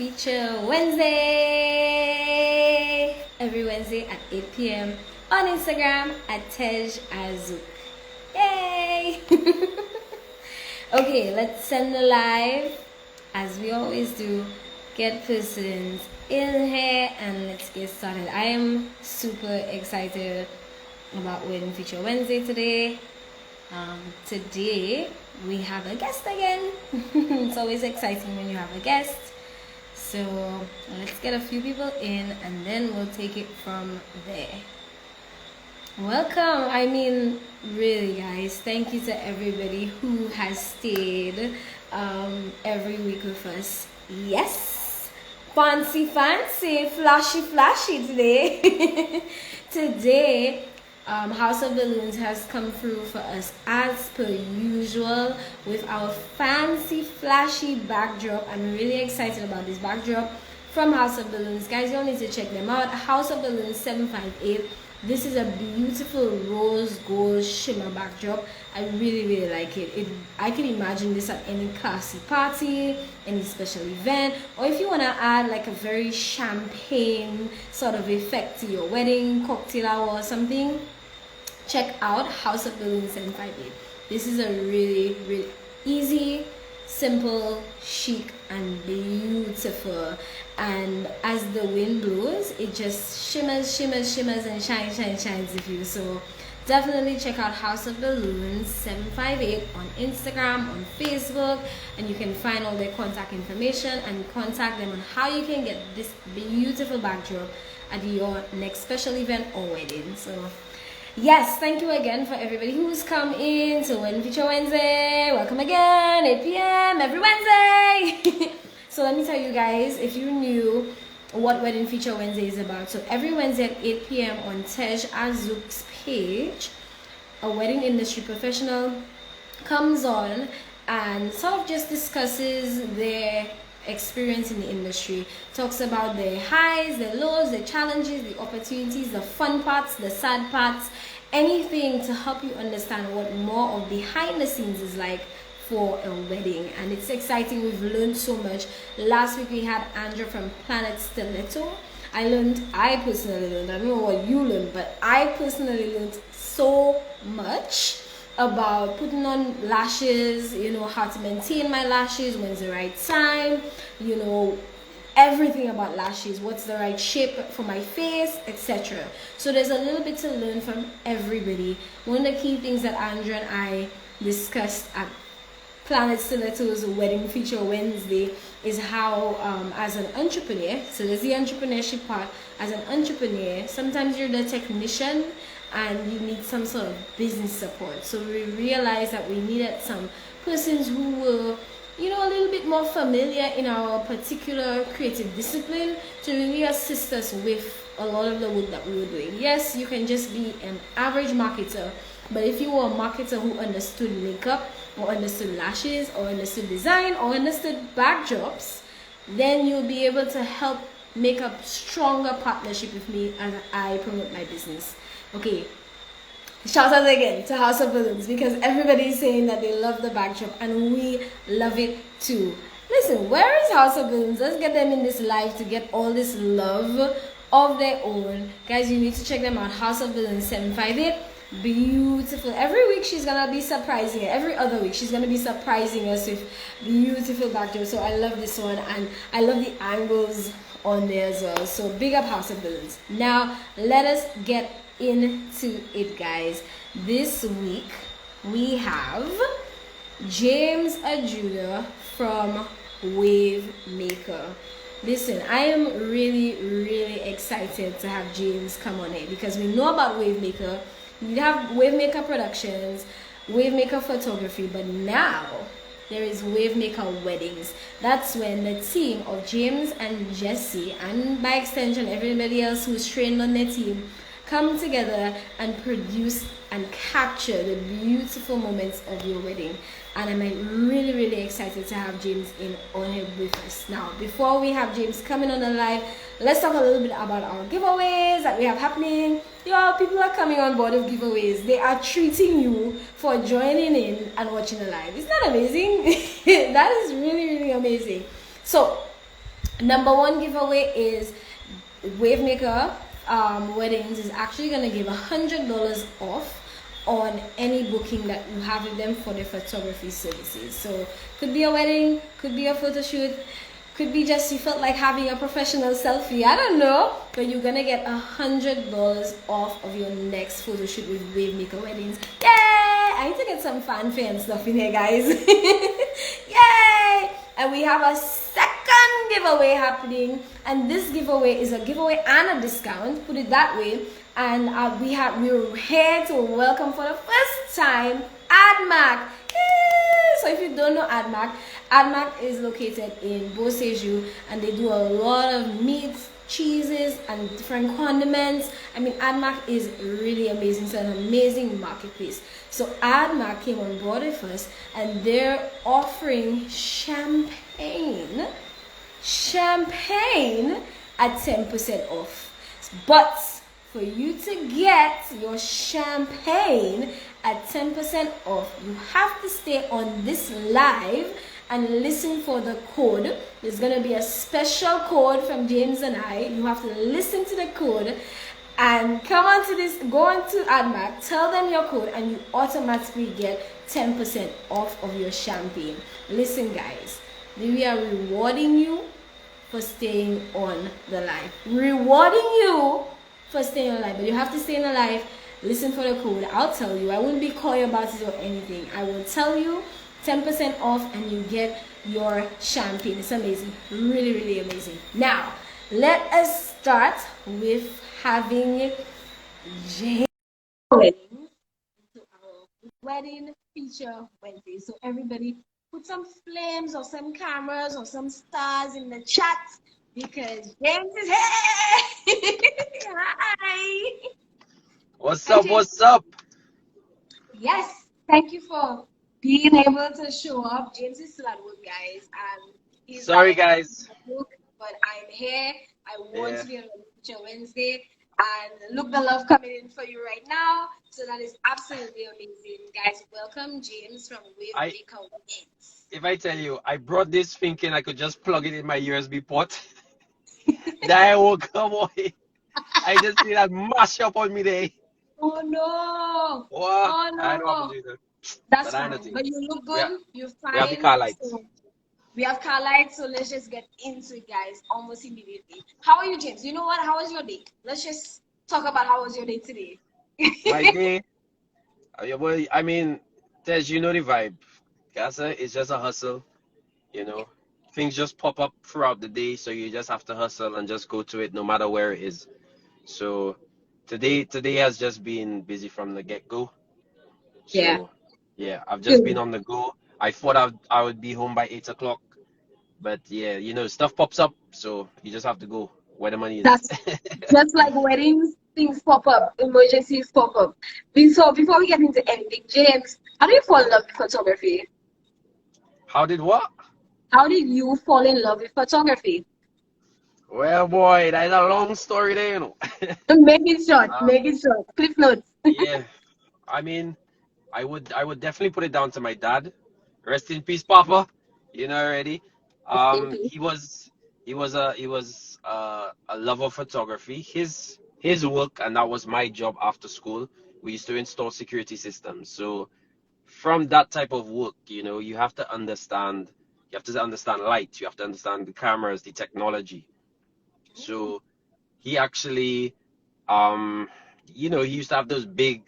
Feature Wednesday! Every Wednesday at 8 p.m. on Instagram at Tej Azuk. Yay! Okay, let's send the live as we always do. Get persons in here and let's get started. I am super excited about Wedding Feature Wednesday today. Today we have a guest again. It's always exciting when you have a guest. So let's get a few people in and then we'll take it from there. Welcome. I mean, really guys, thank you to everybody who has stayed every week with us. Yes, fancy, flashy today. Today House of Balloons has come through for us as per usual with our fancy flashy backdrop. I'm really excited about this backdrop from House of Balloons. Guys, you'll need to check them out. House of Balloons 758. This is a beautiful rose gold shimmer backdrop. I really like it. I can imagine this at any classy party, any special event, or if you want to add like a very champagne sort of effect to your wedding, cocktail hour or something, check out House of Balloons 758. This is a really easy, simple, chic and beautiful, and as the wind blows it just shimmers and shines with you. So definitely check out House of Balloons 758 on Instagram, on Facebook, and you can find all their contact information and contact them on how you can get this beautiful backdrop at your next special event or wedding. So yes, thank you again for everybody who's come in to Wedding Feature Wednesday. Welcome again, 8 p.m. every Wednesday. So let me tell you guys, if you're new, what Wedding Feature Wednesday is about. So every Wednesday at 8 p.m. on Tej Azuk's page, a wedding industry professional comes on and sort of just discusses their experience in the industry, talks about their highs, their lows, their challenges, the opportunities, the fun parts, the sad parts, anything to help you understand what more of behind the scenes is like for a wedding. And it's exciting. We've learned so much. Last week we had Andrea from Planet Stiletto. I personally learned, I don't know what you learned, but I personally learned so much about putting on lashes, you know, how to maintain my lashes, when's the right time, you know, everything about lashes, what's the right shape for my face, etc. So there's a little bit to learn from everybody. One of the key things that Andrea and I discussed at Planet Stiletto's Wedding Feature Wednesday is how as an entrepreneur, so there's the entrepreneurship part, as an entrepreneur, sometimes you're the technician and you need some sort of business support. So we realized that we needed some persons who were, you know, a little bit more familiar in our particular creative discipline to really assist us with a lot of the work that we were doing. Yes, you can just be an average marketer, but if you were a marketer who understood makeup or understood lashes or understood design or understood backdrops, then you'll be able to help make a stronger partnership with me as I promote my business. Okay, shout out again to House of Balloons because everybody is saying that they love the backdrop and we love it too. Listen, where is House of Balloons? Let's get them in this live to get all this love of their own. Guys, you need to check them out. House of Balloons 758. Beautiful. Every week she's gonna be surprising. Every other week she's gonna be surprising us with beautiful backdrop. So I love this one and I love the angles on there as well. So big up House of Balloons. Now let us get into it, guys. This week we have James Ajuda from Wave Maker. Listen, I am really excited to have James come on here because we know about Wave Maker. We have Wave Maker Productions, Wave Maker Photography, but now there is Wave Maker Weddings. That's when the team of James and Jesse, and by extension everybody else who's trained on their team, come together and produce and capture the beautiful moments of your wedding. And I'm really excited to have James on here with us. Now, before we have James coming on the live, let's talk a little bit about our giveaways that we have happening. Yo, people are coming on board with giveaways. They are treating you for joining in and watching the live. Isn't that amazing? That is really amazing. So Number one giveaway is Wavemaker Weddings is actually gonna give $100 off on any booking that you have with them for their photography services. So could be a wedding, could be a photo shoot, could be just you felt like having a professional selfie. I don't know, but you're gonna get $100 off of your next photo shoot with Wavemaker Weddings. Yay! I need to get some fanfare and stuff in here, guys. Yay! And we have a second giveaway happening, and this giveaway is a giveaway and a discount. Put it that way. And we're here to welcome for the first time AdMac. So if you don't know AdMac is located in Beausejour, and they do a lot of meats, cheeses, and different condiments. I mean, AdMac is really amazing. It's an amazing marketplace. So AdMac came on board with us, and they're offering champagne at 10% off. But for you to get your champagne at 10% off, you have to stay on this live and listen for the code. There's gonna be a special code from James and I. You have to listen to the code and come on to this, go on to AdMac, tell them your code, and you automatically get 10% off of your champagne. Listen, guys, we are rewarding you for staying on the live. Rewarding you for staying alive, but you have to stay alive. Listen for the code. I'll tell you. I wouldn't be coy about it or anything. I will tell you 10% off, and you get your champagne. It's amazing. Really, really amazing. Now, let us start with having Jane wedding into our wedding feature Wednesday. So everybody put some flames or some cameras or some stars in the chat, because James is here. Hi. What's up? What's up? Yes, thank you for being able to show up. James is still at work, guys, and he's Sorry, like, guys. but I'm here. I want Yeah. to be on Feature Wednesday, and look the love coming in for you right now. So that is absolutely amazing, guys. Welcome, James from Wavemaker Weddings. If I tell you, I brought this thinking I could just plug it in my USB port. That will come away. I just see that mash up on me there. Oh no! Wow. Oh I don't have no! to do that. That's But I know fine. But things. you look We have, good. You're we have the fine. car lights. So we have car lights, so let's just get into it, guys, almost immediately. How are you, James? You know what? How was your day? Let's just talk about how was your day today. My day, well, I mean, Tej, you know the vibe. Casa is just a hustle, you know. Things just pop up throughout the day, so you just have to hustle and just go to it no matter where it is. So today has just been busy from the get-go. Yeah. So yeah, I've just been Good. on the go. I thought I would be home by 8 o'clock, but yeah, stuff pops up, so you just have to go where the money is. That's just like weddings, things pop up, emergencies pop up. So before we get into anything, James, how did you fall in love with photography? How did what? How did you fall in love with photography? Well, boy, that's a long story there. Make it short. Um, Make it short. Cliff notes. yeah, I mean, I would definitely put it down to my dad. Rest in peace, Papa. You know already. Rest in peace. He was a lover of photography. His work, and that was my job after school. We used to install security systems. So from that type of work, you have to understand light. You have to understand the cameras, the technology. So he actually, um, he used to have those big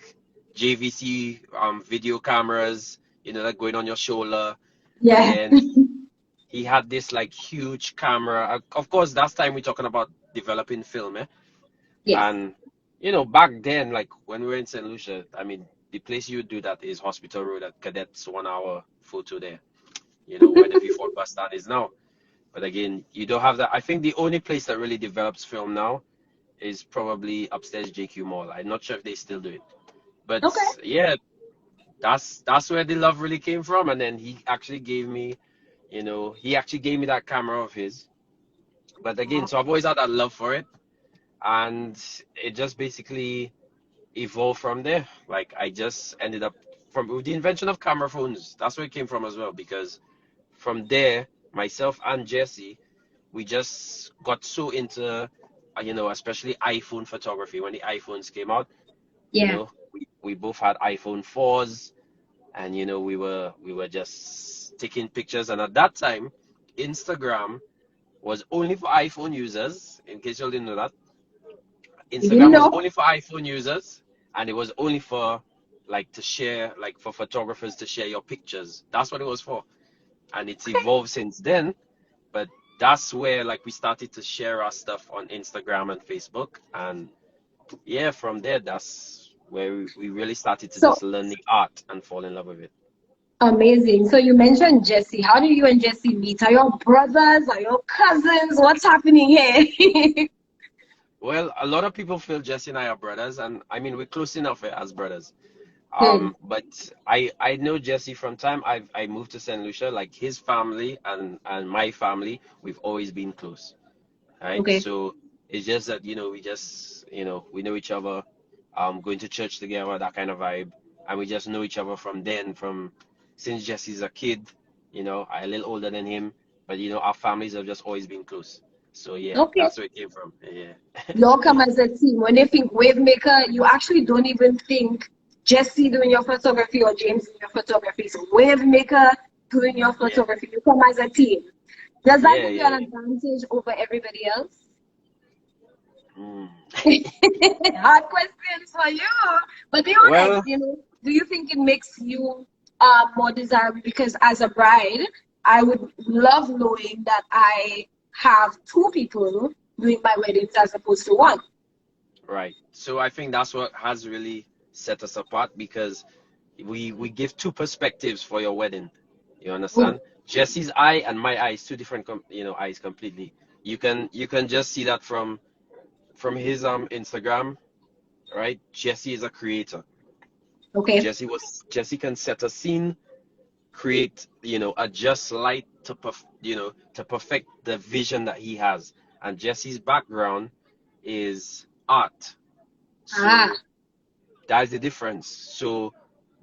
JVC video cameras, that going on your shoulder. And Yeah. then he had this like huge camera. Of course, that's time we're talking about developing film, eh? Yes. And back then, like when we were in St. Lucia, I mean, the place you would do that is Hospital Road at Cadets 1 hour photo there, where the V4 bus stand is now. But again, you don't have that. I think the only place that really develops film now is probably upstairs JQ Mall. I'm not sure if they still do it. But Okay. yeah, that's where the love really came from. And then he actually gave me that camera of his. But again, so I've always had that love for it, and it just basically evolved from there. Like I just ended up with the invention of camera phones. That's where it came from as well, because from there, myself and Jesse, we just got so into, especially iPhone photography when the iPhones came out. You Yeah. know, we both had iPhone 4s, and we were just taking pictures. And at that time, Instagram was only for iPhone users. In case you didn't know that, You didn't Instagram was know? only for iPhone users, and it was only for like to share, like for photographers to share your pictures. That's what it was for. And it's evolved since then. But that's where like we started to share our stuff on Instagram and Facebook. And yeah, from there, that's where we really started to So just learn the art and fall in love with it. amazing. So you mentioned Jesse. How do you and Jesse meet? Are you brothers? Are you cousins? What's happening here? Well, a lot of people feel Jesse and I are brothers, and I mean we're close enough as brothers. Good. But I know Jesse from time I moved to St. Lucia. Like his family and my family, we've always been close, right? Okay. So it's just that we just we know each other, going to church together, that kind of vibe, and we just know each other from then, from since Jesse's a kid. I'm a little older than him, but our families have just always been close. So yeah, Okay. that's where it came from. Yeah. You all come as a team. When they think Wavemaker, you actually don't even think Jesse doing your photography or James doing your photography. So Wavemaker doing your Yeah. photography. You come as a team. Does that Yeah, give you yeah, an advantage over everybody else? yeah. Mm. Hard questions for you. But be honest, Well, do you think it makes you more desirable? Because as a bride, I would love knowing that I have two people doing my weddings as opposed to one. right. So I think that's what has really set us apart, because we give two perspectives for your wedding. You Oh, understand? Jesse's eye and my eye is two different eyes completely. You can just see that from his Instagram, right? Jesse is a creator. okay. Jesse can set a scene, create, adjust light to perfect the vision that he has. And Jesse's background is art. Ah, So that's the difference. So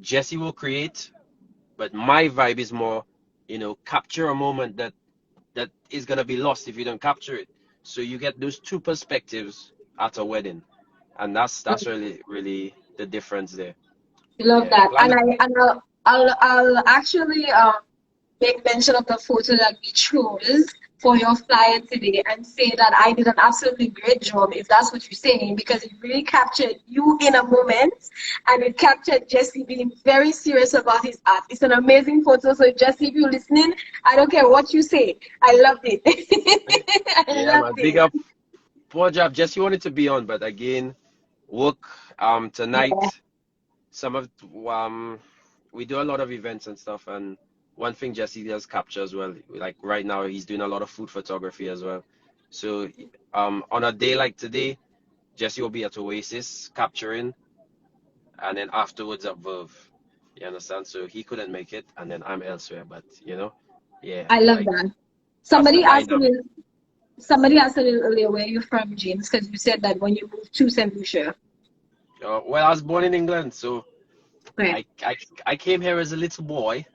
Jesse will create, but my vibe is more, capture a moment that is gonna be lost if you don't capture it. So you get those two perspectives at a wedding, and that's really really the difference there. I love Yeah, that. plan. I'll actually make mention of the photo that we chose for your flyer today and say that I did an absolutely great job, if that's what you're saying, because it really captured you in a moment and it captured Jesse being very serious about his art. It's an amazing photo. So, Jesse, if you're listening, I don't care what you say. I loved it. I Yeah, man, loved big it. up. Poor job. Jesse wanted to be on, but again, work Yeah. tonight. Some of we do a lot of events and stuff, and one thing Jesse does capture as well, like right now he's doing a lot of food photography as well. So on a day like today, Jesse will be at Oasis capturing, and then afterwards at Verve. You understand? So he couldn't make it, and then I'm elsewhere. But yeah, I love like that. that's the Somebody asked dynamic. me, somebody asked me earlier where you're from, James, because you said that when you moved to St. Lucia. Well, I was born in England, so Right. I came here as a little boy.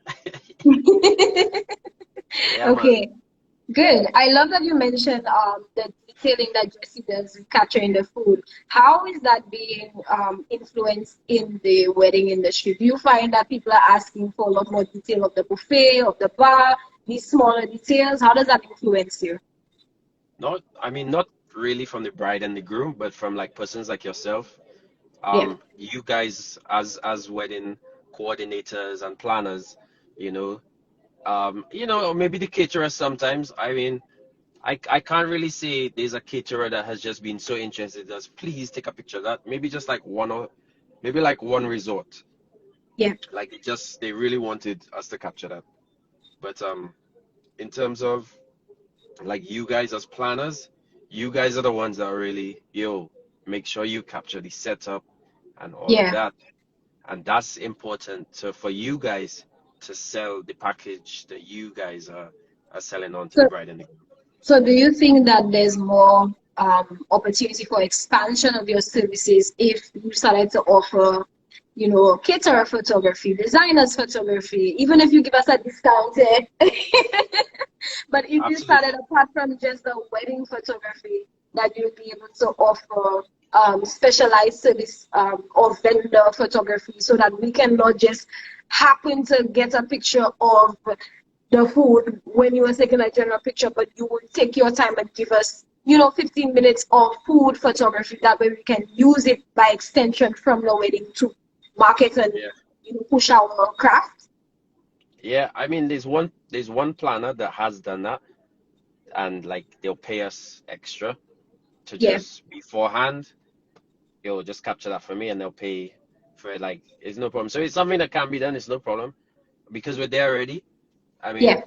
Yeah, man. Okay, good. I love that you mentioned the detailing that Jesse does with capturing the food. How is that being influenced in the wedding industry? Do you find that people are asking for a lot more detail of the buffet, of the bar, these smaller details? How does that influence you? Not really from the bride and the groom, but from like persons like yourself. Yeah, You guys as wedding coordinators and planners, you know, or maybe the caterer sometimes. I can't really say there's a caterer that has just been so interested as please take a picture of that. Maybe just like one, or maybe like one resort. yeah. Like they really wanted us to capture that. But in terms of like you guys as planners, you guys are the ones that are really, make sure you capture the setup and all of Yeah. that. And that's important for you guys to sell the package that you guys are selling on to the So, bride and the groom. so do you think that there's more opportunity for expansion of your services if you started to offer you know, caterer photography, designers photography, even if you give us a discount. But if you started Absolutely. apart from just the wedding photography, that you'll be able to offer specialized service or vendor photography so that we can not just happen to get a picture of the food when you were taking a general picture, but you will take your time and give us, you know, 15 minutes of food photography. That way we can use it by extension from the wedding to market and, Yeah. you know, push our craft. Yeah, I mean, there's one planner that has done that, and like they'll pay us extra to Yeah, just beforehand. They'll just capture that for me, and they'll pay for it. Like, it's no problem. So it's something that can be done. It's no problem because we're there already. I mean, yeah,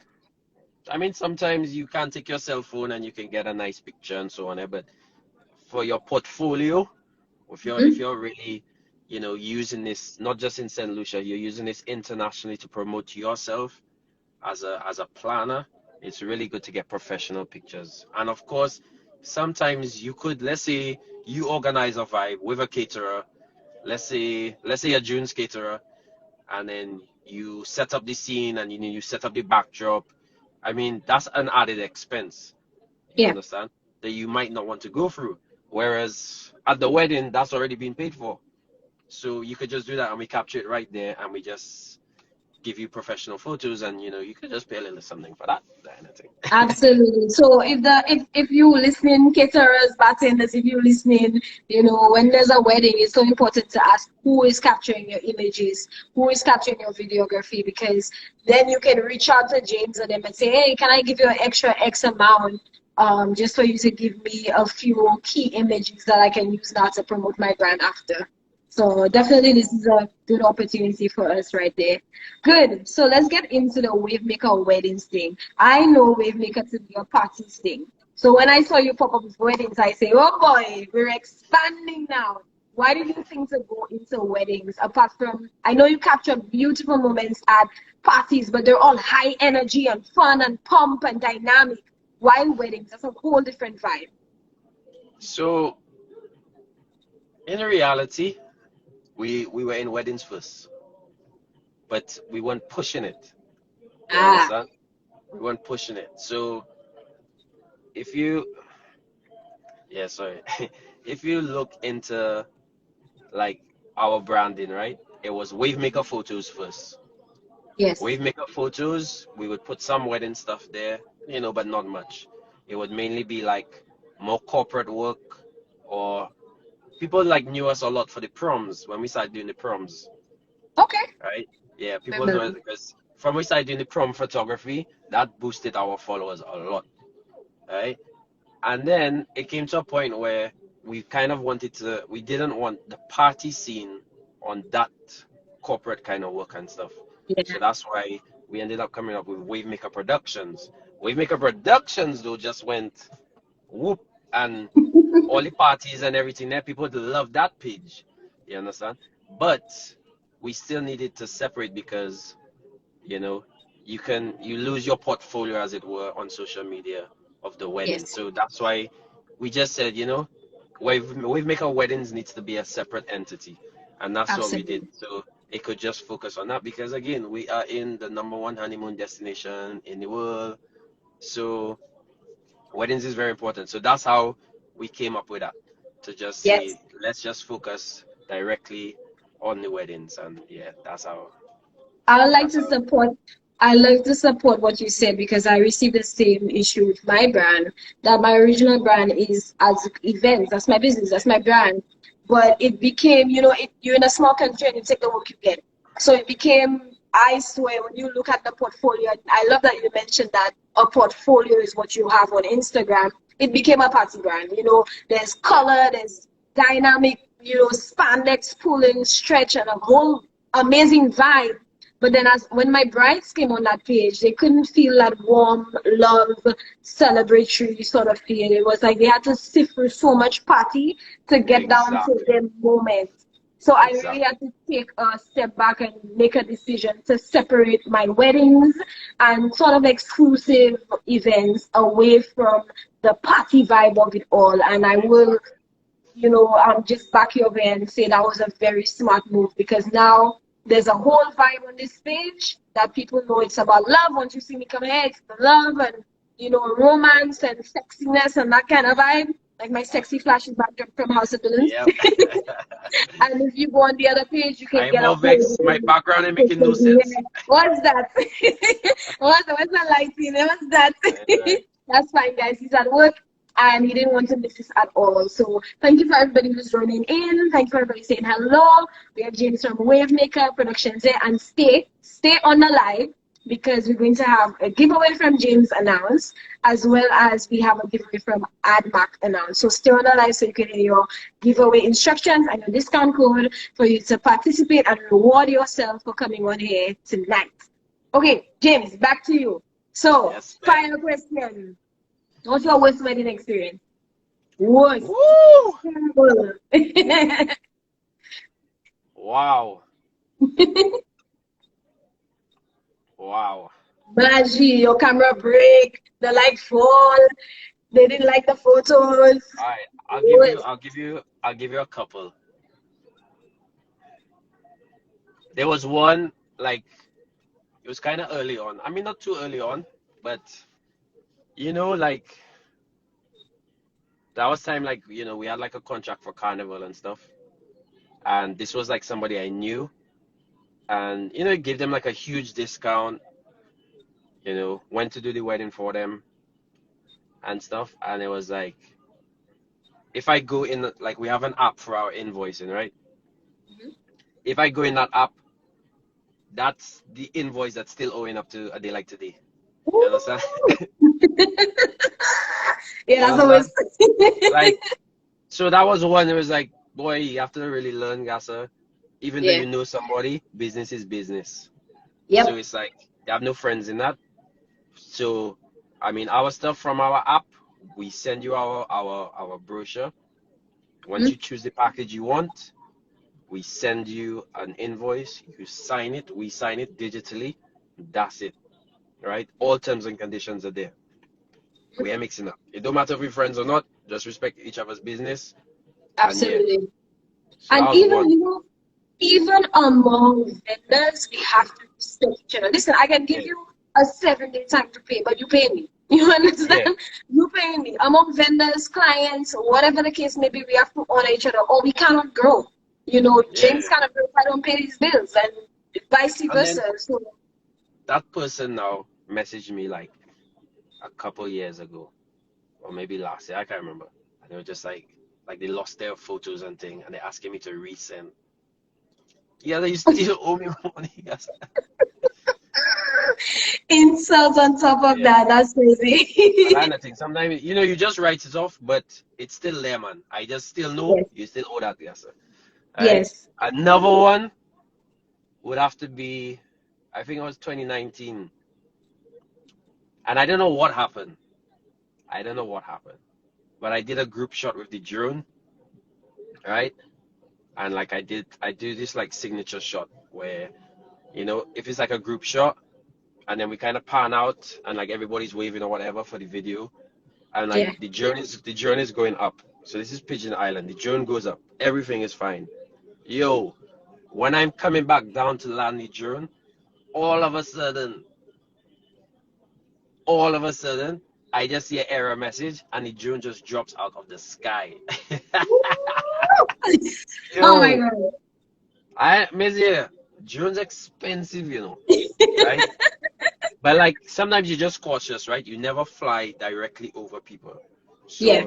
sometimes you can't take your cell phone and you can get a nice picture and so on, but for your portfolio, if mhm, you're really, using this not just in St. Lucia, you're using this internationally to promote yourself as a planner, it's really good to get professional pictures. And of course, sometimes you could, let's say you organize a vibe with a caterer, let's say a June's caterer, and then you set up the scene and you set up the backdrop. I mean, that's an added expense, you yeah. understand, that you might not want to go through. Whereas at the wedding, that's already been paid for. So you could just do that and we capture it right there and we just give you professional photos and you could just pay a little something for that, anything. Absolutely. So if you listening, caterers, bartenders, if you listening, you know, when there's a wedding, it's so important to ask who is capturing your images, who is capturing your videography, because then you can reach out to James and them and say, hey, can I give you an extra X amount, just for you to give me a few key images that I can use now to promote my brand after. So definitely this is a good opportunity for us right there. Good. So let's get into the Wavemaker weddings thing. I know Wavemaker to be a parties thing. So when I saw you pop up with weddings, I say, oh boy, we're expanding now. Why did you think to go into weddings? Apart from, I know you capture beautiful moments at parties, but they're all high energy and fun and pump and dynamic. Why weddings? That's a whole different vibe. So in reality, we were in weddings first, but we weren't pushing it. You Ah, understand? We weren't pushing it. So if you, yeah, sorry, if you look into like our branding, right? It was Wavemaker Photos first. yes. Wavemaker Photos, we would put some wedding stuff there, but not much. It would mainly be like more corporate work, or people like knew us a lot for the proms when we started doing the proms, Okay. right? Yeah, people know Remember. us because from we started doing the prom photography, that boosted our followers a lot, right? And then it came to a point where we didn't want the party scene on that corporate kind of work and stuff. Yeah. So that's why we ended up coming up with Wavemaker Productions. Wavemaker Productions, though, just went whoop, and all the parties and everything there, people love that page. You understand? But we still needed to separate because, you know, you lose your portfolio, as it were, on social media of the wedding. Yes. So that's why we just said, Wavemaker Weddings needs to be a separate entity, and that's what we did. Absolutely. So it could just focus on that because again, we are in the number one honeymoon destination in the world. So weddings is very important. So that's how we came up with that, to just Yes. say let's just focus directly on the weddings, and yeah, I would like that's to how. support. I like to support what you said because I received the same issue with my brand. That my original brand is as events. That's my business. That's my brand. But it became, you know, you're in a small country and you take the work you get. So it became. I swear, when you look at the portfolio, I love that you mentioned that a portfolio is what you have on Instagram. It became a party brand. You know, there's color, there's dynamic, you know, spandex pulling, stretch, and a whole amazing vibe. But then, as when my brides came on that page, they couldn't feel that warm, love, celebratory sort of feel. It was like they had to sift through so much party to get down to Exactly. their moment. So I really Exactly. had to take a step back and make a decision to separate my weddings and sort of exclusive events away from the party vibe of it all. And I will Exactly. just back you over and say that was a very smart move, because now there's a whole vibe on this page that people know it's about love. Once you see me come here, it's the love and, romance and sexiness and that kind of vibe. Like my sexy flashes back from House of Villains. Yep. And if you go on the other page, you can I'm get a more vexed. My background ain't making no sense. What's that? what's that lighting? What's that? That's fine, guys. He's at work and he didn't want to miss this at all. So thank you for everybody who's joining in. Thank you for everybody saying hello. We have James from Wavemaker Productions there. And stay on the live, because we're going to have a giveaway from James announced, as well as we have a giveaway from AdMac announced. So stay on the live so you can hear your giveaway instructions and your discount code for you to participate and reward yourself for coming on here tonight. Okay, James, back to you. So, Yes, final question. What's your worst wedding experience? Worst. Woo! Wow. Wow. Maggie, your camera break, the light fall, they didn't like the photos. All right, I'll give you a couple. There was one, like, it was kind of early on. I mean, not too early on, but like that was time, like, we had like a contract for Carnival and stuff, and this was like somebody I knew, and it gave them like a huge discount. Went to do the wedding for them and stuff, and it was like, if I go in, like, we have an app for our invoicing, right? Mhm. If I go in that app, that's the invoice that's still owing up to a day like today. You understand? Yeah, that's always. Like, so that was one. It was like, boy, you have to really learn, Gasa. Even though Yeah. you know somebody, business is business. Yep. So it's like, you have no friends in that. So, I mean, our stuff from our app, we send you our brochure. Once you choose the package you want, we send you an invoice. You sign it. We sign it digitally. That's it. Right? All terms and conditions are there. We are mixing up. It don't matter if we're friends or not. Just respect each other's business. Absolutely. So that And was even, one. even among vendors, we have to respect each other. Listen, I can give Yeah. you a 7-day time to pay, but you pay me. You understand? Yeah. You pay me. Among vendors, clients, whatever the case may be, we have to honor each other, or we cannot grow. James Yeah. cannot grow if I don't pay his bills, and vice And then versa. So, that person now messaged me like a couple years ago, or maybe last year. I can't remember. And they were just like they lost their photos and thing, and they're asking me to resend. Yeah, they still owe me money. Yes. insult on top of Yeah. that's crazy. And I think sometimes you just write it off, but it's still there, man. I just still know Yes. you still owe that, yes, sir. Right? Yes. Another one would have to be, I think it was 2019, and I don't know what happened. But I did a group shot with the drone, right? And like I do this like signature shot where, if it's like a group shot, and then we kind of pan out and like everybody's waving or whatever for the video, and like Yeah. the drone is going up. So this is Pigeon Island. The drone goes up. Everything is fine. Yo, when I'm coming back down to land the drone, all of a sudden, I just see an error message and the drone just drops out of the sky. Oh my Yo, God. Monsieur, drone's expensive, right? But like sometimes you're just cautious, right? You never fly directly over people. So Yeah.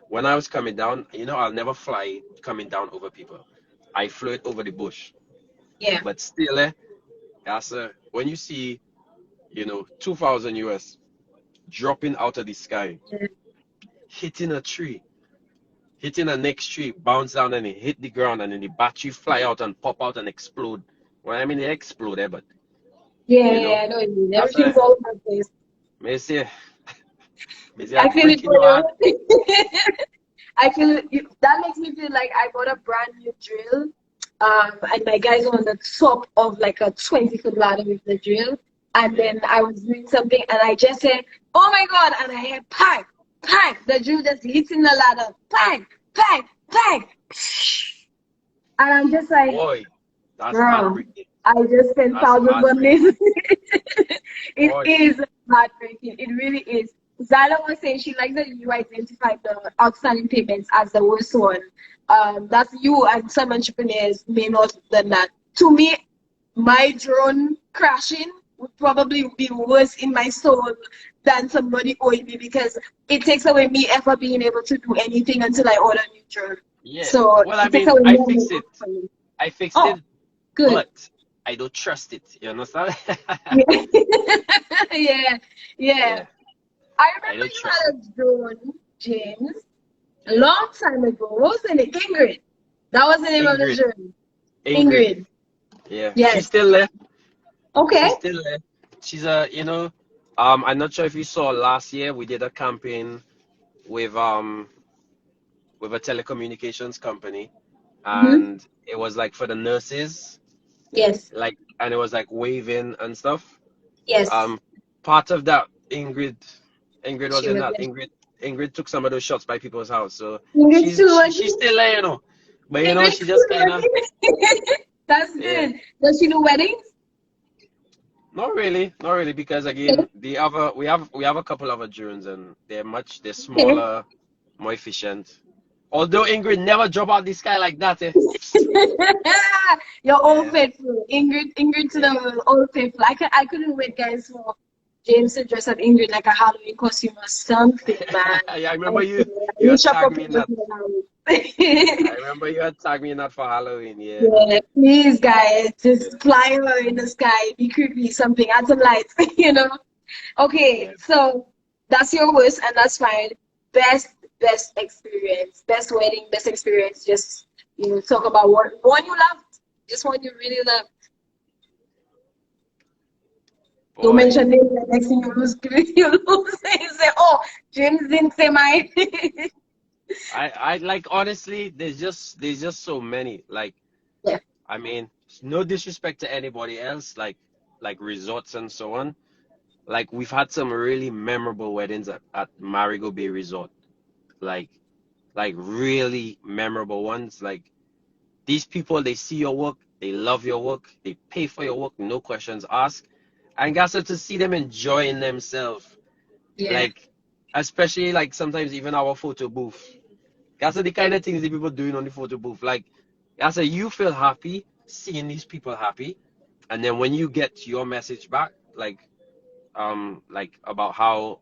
when I was coming down, I'll never fly coming down over people. I flew it over the bush. Yeah. But still, when you see, 2,000 US dropping out of the sky, Yeah. hitting a tree, hitting a next tree, bounce down and it hit the ground, and then the battery fly out and pop out and explode. Well, I mean, they explode, but Yeah, you know, yeah, I know what you mean. that's Everything's all over the place. Messi, I I'm feel it breaking for your heart. you. I feel that makes me feel like I bought a brand new drill. And my guys were on the top of like a 20-foot ladder with the drill. And then I was doing something and I just said, oh my God. And I heard, bang, bang. The drill just hitting the ladder. Bang, bang. bang, and I'm just like, Boy, that's girl, heartbreaking. I just spent That's thousands on heartbreaking. this. It Boy, is heartbreaking. It really is. Zala was saying she likes that you identified the outstanding payments as the worst one. That's you, and some entrepreneurs may not have done that. To me, my drone crashing would probably be worse in my soul than somebody owing me, because it takes away me ever being able to do anything until I order a new drone. yeah. So Well, I it takes mean, away I more and fixed more it. for me. I fixed Oh, it, good. but I don't trust it. You understand? Yeah. Yeah, yeah. Yeah, I I remember don't you trust had it. a drone, James, a Yeah. long time ago. What was the name? Ingrid. That was the name of the Ingrid. drone. Ingrid. Ingrid. Yeah. She's Yes. still there. Okay. She's still there. She's I'm not sure if you saw last year we did a campaign with with a telecommunications company, Mm-hmm. and it was like for the nurses, Yes. like, and it was like waving and stuff. Yes. Um, Part of that, Ingrid was She in was that. there. Ingrid took some of those shots by people's house, so Ingrid still she's working. still there, but Ingrid she just still kind of, working. That's yeah. good. Does she do weddings? Not really, because Okay. again, we have a couple of drones, and they're Okay. smaller, more efficient. Although Ingrid never drop out the sky like that, eh? You're all Yeah, faithful. Ingrid to yeah. the all faithful. I couldn't wait, guys, for James to dress up Ingrid like a Halloween costume or something, man. Yeah, I I remember swear, I you will had shop tagged up me in Ingrid that. for Halloween. I remember you had tagged me in that for Halloween. Yeah, Yeah, please, guys, yeah, just fly her in the sky, be creepy, something, add some lights, you know? yeah. Okay, so that's your worst, and that's fine. Best experience, best wedding, best experience. Just talk about one you loved, just one you really loved. Don't Boy, mention names. The next thing you lose, you lose. You say, "Oh, James didn't say mine." I like, honestly, there's just so many. Like, Yeah. I mean, no disrespect to anybody else, like resorts and so on. Like, we've had some really memorable weddings at Marigo Bay Resort. Like really memorable ones. Like, these people, they see your work, they love your work, they pay for your work, no questions asked. And got to see them enjoying themselves. Yeah. Like, especially like sometimes even our photo booth. That's the kind of things that people doing on the photo booth. Like, that's you feel happy seeing these people happy, and then when you get your message back, like about how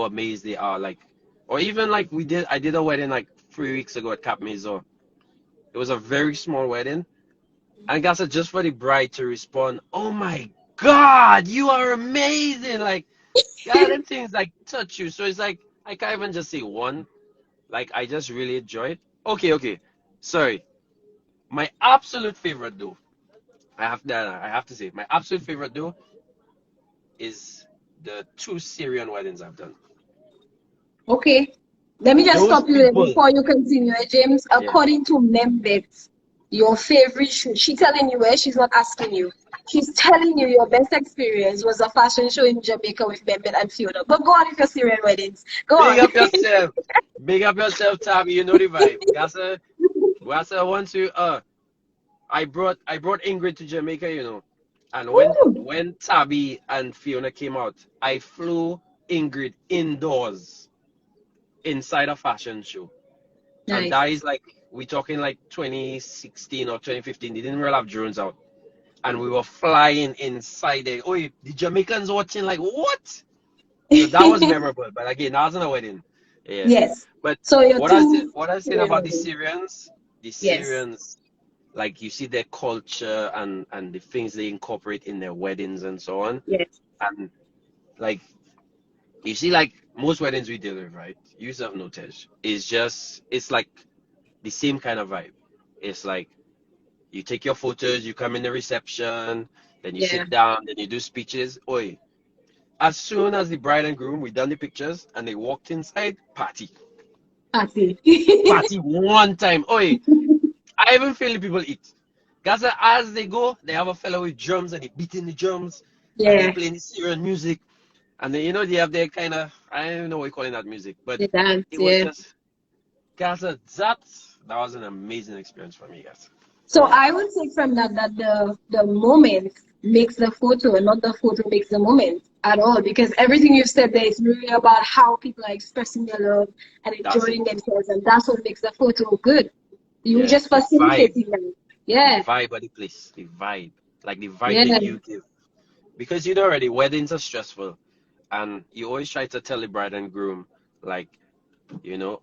amazed they are, like, or even like I did a wedding like 3 weeks ago at Cap Maison. It was a very small wedding, and guess what, just for the bride to respond, "Oh my God, you are amazing!" Like, God, them things like touch you. So it's like I can't even just say one. Like, I just really enjoy it. Okay. Sorry. My absolute favorite though, I have to say, my absolute favorite though is the two Syrian weddings I've done. Okay. Let me just Those stop you there people, before you continue, James. yeah. According to Membet, your favorite show, she's telling you where she's not asking you. She's telling you your best experience was a fashion show in Jamaica with Membet and Fiona. But go on with your Syrian weddings. Go Big on. up yourself. Big up yourself, Tabby. You know the vibe. That's a one to I brought Ingrid to Jamaica, and Ooh, when Tabby and Fiona came out, I flew Ingrid indoors inside a fashion show. And nice. that is like, we talking like 2016 or 2015. They didn't really have drones out. And we were flying inside there. Oh, the Jamaicans watching like, what? So that was memorable. But again, that wasn't a wedding. Yeah. Yes. But So your two what I was saying Syrian about weddings. The Yes. Syrians, like, you see their culture and the things they incorporate in their weddings and so on. Yes. And like, you see, like most weddings we deal with, right? You have noticed. It's like the same kind of vibe. It's like, you take your photos, you come in the reception, then you Yeah. sit down, then you do speeches. Oi, as soon as the bride and groom, we done the pictures, and they walked inside, party. Party. Party one time. Oi, I even feel the people eat. Gaza, as they go, they have a fellow with drums, and they beating the drums, and they Yeah. playing the Syrian music. And then, they have their kind of, I don't know what you calling that music, but The dance. it was Yeah. just, Gaza, that was an amazing experience for me, guys. So I would say from that that the moment makes the photo, and not the photo makes the moment at all. Because everything you said there is really about how people are expressing their love and That's it. enjoying themselves, and that's what makes the photo good. You Yeah, just facilitating them. the Yeah, vibe of the place, the vibe, like the vibe that yeah, you give. Because you know already, weddings are stressful, and you always try to tell the bride and groom, like, you know,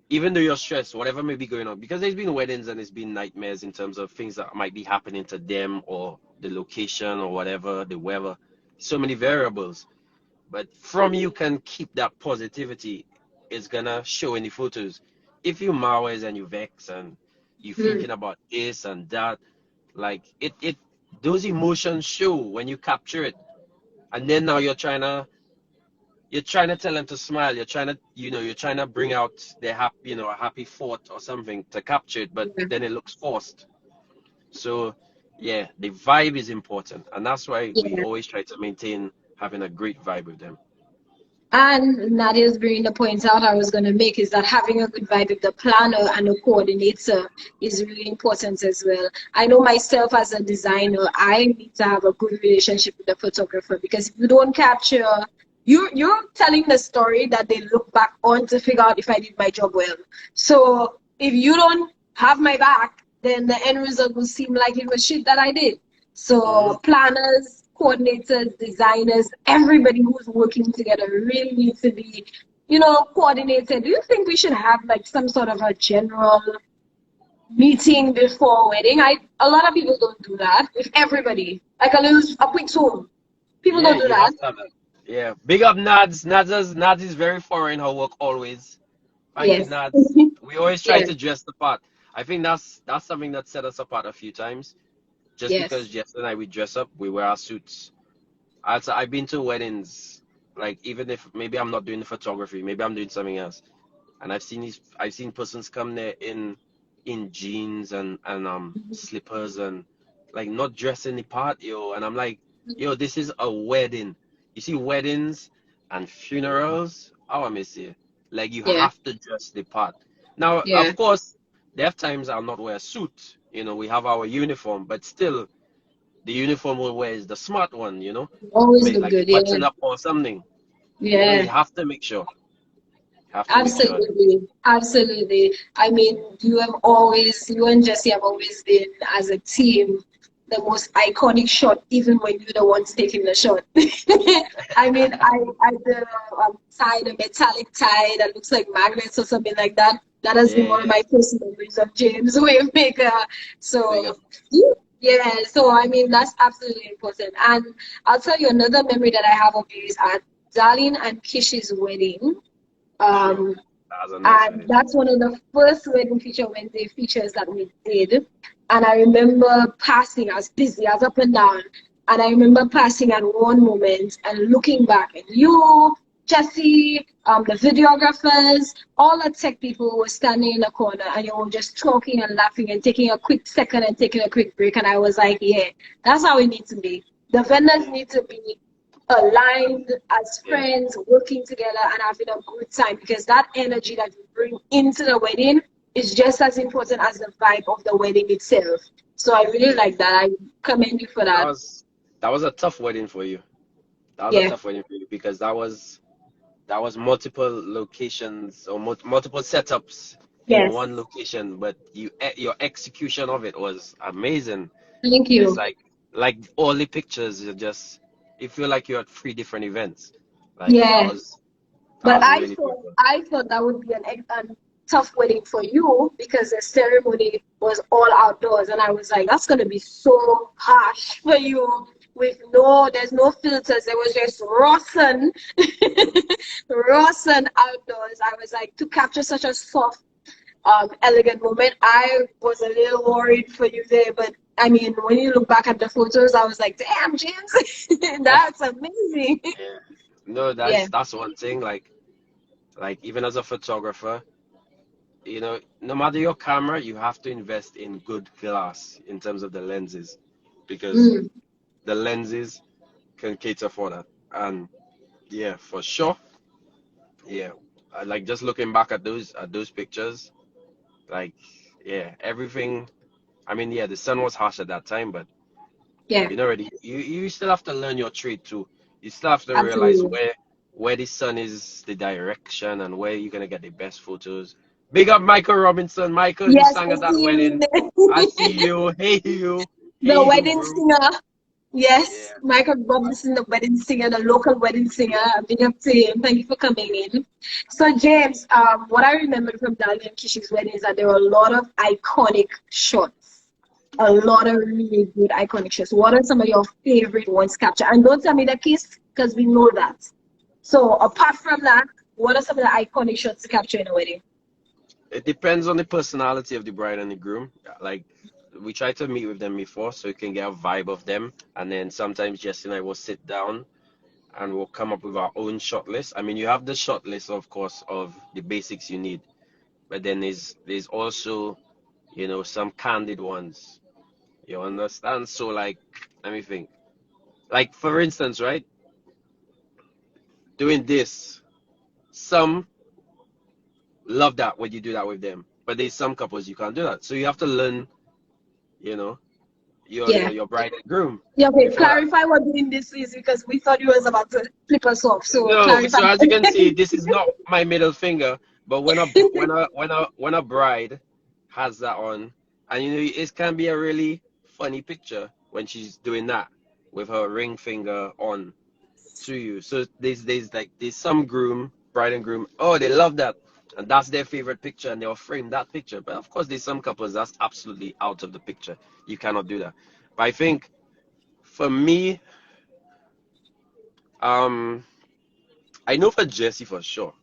even though you're stressed, whatever may be going on, because there's been weddings and there's been nightmares in terms of things that might be happening to them or the location or whatever, the weather, so many variables. But from you can keep that positivity. It's gonna show in the photos. If you marwes and you vex and you mm, thinking about this and that, like it those emotions show when you capture it. And then now you're trying to tell them to smile. You're trying to bring out their happy, a happy thought or something to capture it, but yeah, then it looks forced. So, yeah, the vibe is important, and that's why we yeah. always try to maintain having a great vibe with them. And Nadia's bringing the point out I was going to make is that having a good vibe with the planner and the coordinator is really important as well. I know myself as a designer, I need to have a good relationship with the photographer because if you don't capture, you're telling the story that they look back on to figure out if I did my job well. So if you don't have my back, then the end result will seem like it was shit that I did. Hmm. So planners, coordinators, designers, everybody who's working together really needs to be, coordinated. Do you think we should have like some sort of a general meeting before wedding? A lot of people don't do that with everybody. Like a quick Zoom. People Yeah, don't do you that. have to have that. Yeah, big up Nads. Nads is very foreign her work always. Thank you, Yes. Nads. We always try Yes. to dress the part. I think that's something that set us apart a few times. Just because Yes. Jess and I we dress up, we wear our suits. I've been to weddings, like even if maybe I'm not doing the photography, maybe I'm doing something else, and I've seen persons come there in jeans and slippers and like not dressing the part, yo, and I'm like, yo, this is a wedding. You see, weddings and funerals, oh, I miss you. Like you Yeah. have to dress the part. Now, Yeah. of course, there are times I'll not wear a suit. We have our uniform, but still the uniform we wear is the smart one, Always Maybe look like a good. Yeah. button up or something. You Yeah. have to make sure. Have to make sure. Absolutely, absolutely. I mean, you and Jesse have always been, as a team, the most iconic shot, even when you're the ones taking the shot. I mean, the tie, the metallic tie that looks like magnets or something like that. That has been Yeah, one of yeah. my first memories of James Wavemaker. Big up. So, yeah, so I mean, that's absolutely important. And I'll tell you another memory that I have of you is at Darlene and Kish's wedding. Sure. Um, That was a nice and wedding. that's one of the first Wedding Feature Wednesday features that we did. And I remember passing, I was busy, I was up and down. And I remember passing at one moment and looking back, and you, Jesse, the videographers, all the tech people were standing in the corner, and you were just talking and laughing and taking a quick second and taking a quick break. And I was like, yeah, that's how we need to be. The vendors Yeah, need to be aligned as yeah, friends, working together and having a good time because that energy that you bring into the wedding is just as important as the vibe of the wedding itself. So I really yeah. like that. I commend you for That that. was that was a tough wedding for you. That was a Yeah. tough wedding for you because that was multiple locations or multiple setups in Yes. one location, but your execution of it was amazing. Thank It's you. like all the pictures are just you feel like you're at three different events. Like that Yeah. was that But was I really thought beautiful. I thought that would be a tough wedding for you because the ceremony was all outdoors, and I was like, that's gonna be so harsh for you. There's no filters. There was just raw sun, raw sun outdoors. I was like, to capture such a soft, elegant moment. I was a little worried for you there, but I mean, when you look back at the photos, I was like, damn, James, that's amazing. Yeah. No, Yeah. that's one thing. Like even as a photographer, no matter your camera, you have to invest in good glass in terms of the lenses because Mm. the lenses can cater for that. And yeah, for sure. Yeah. I like just looking back at those pictures. Like, yeah, everything. I mean, yeah, the sun was harsh at that time, but Yeah, you know already, you still have to learn your trade too. You still have to realize absolutely. where the sun is, the direction, and where you're gonna get the best photos. Big up Michael Robinson. Michael, you Yes, sang I at that see him in wedding. I there. see you. Hey you. Hey The you, wedding bro. singer. Yes, Yeah. Michael Robinson, the wedding singer, the local wedding singer. Big up to him. Thank you for coming in. So, James, what I remembered from Dali and Kishi's wedding is that there were a lot of iconic shots. A lot of really good iconic shots. What are some of your favorite ones captured? And don't tell me the kiss, because we know that. So, apart from that, what are some of the iconic shots to capture in a wedding? It depends on the personality of the bride and the groom. Like, we try to meet with them before so you can get a vibe of them. And then sometimes Jesse and I will sit down and we'll come up with our own shot list. I mean, you have the shot list, of course, of the basics you need, but then there's also, some candid ones. You understand? So like, let me think. Like for instance, right? Doing this, some love that when you do that with them, but there's some couples you can't do that. So you have to learn, you know, Yeah. your bride and groom Yeah, okay, before that. clarify what doing this is because we thought you was about to flip us off. So No, clarify. so as you can see, this is not my middle finger, but when a bride has that on, and it can be a really funny picture when she's doing that with her ring finger on to you. So there's some bride and groom, oh they love that, and that's their favorite picture, and they'll frame that picture. But of course, there's some couples that's absolutely out of the picture. You cannot do that. But I think for me, um, I know for Jesse for sure.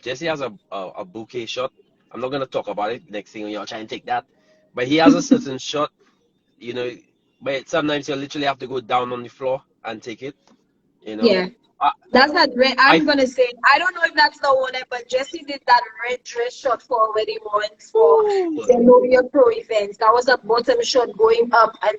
Jesse has a bouquet shot. I'm not gonna talk about it. Next thing you'll try and take that. But he has a certain shot, you know. But sometimes you literally have to go down on the floor and take it. You know. Yeah, I, that's that red. I I'm gonna say I don't know if that's the one, but Jesse did that red dress shot for a wedding once for Ooh, Zenobia Pro events. That was a bottom shot going up and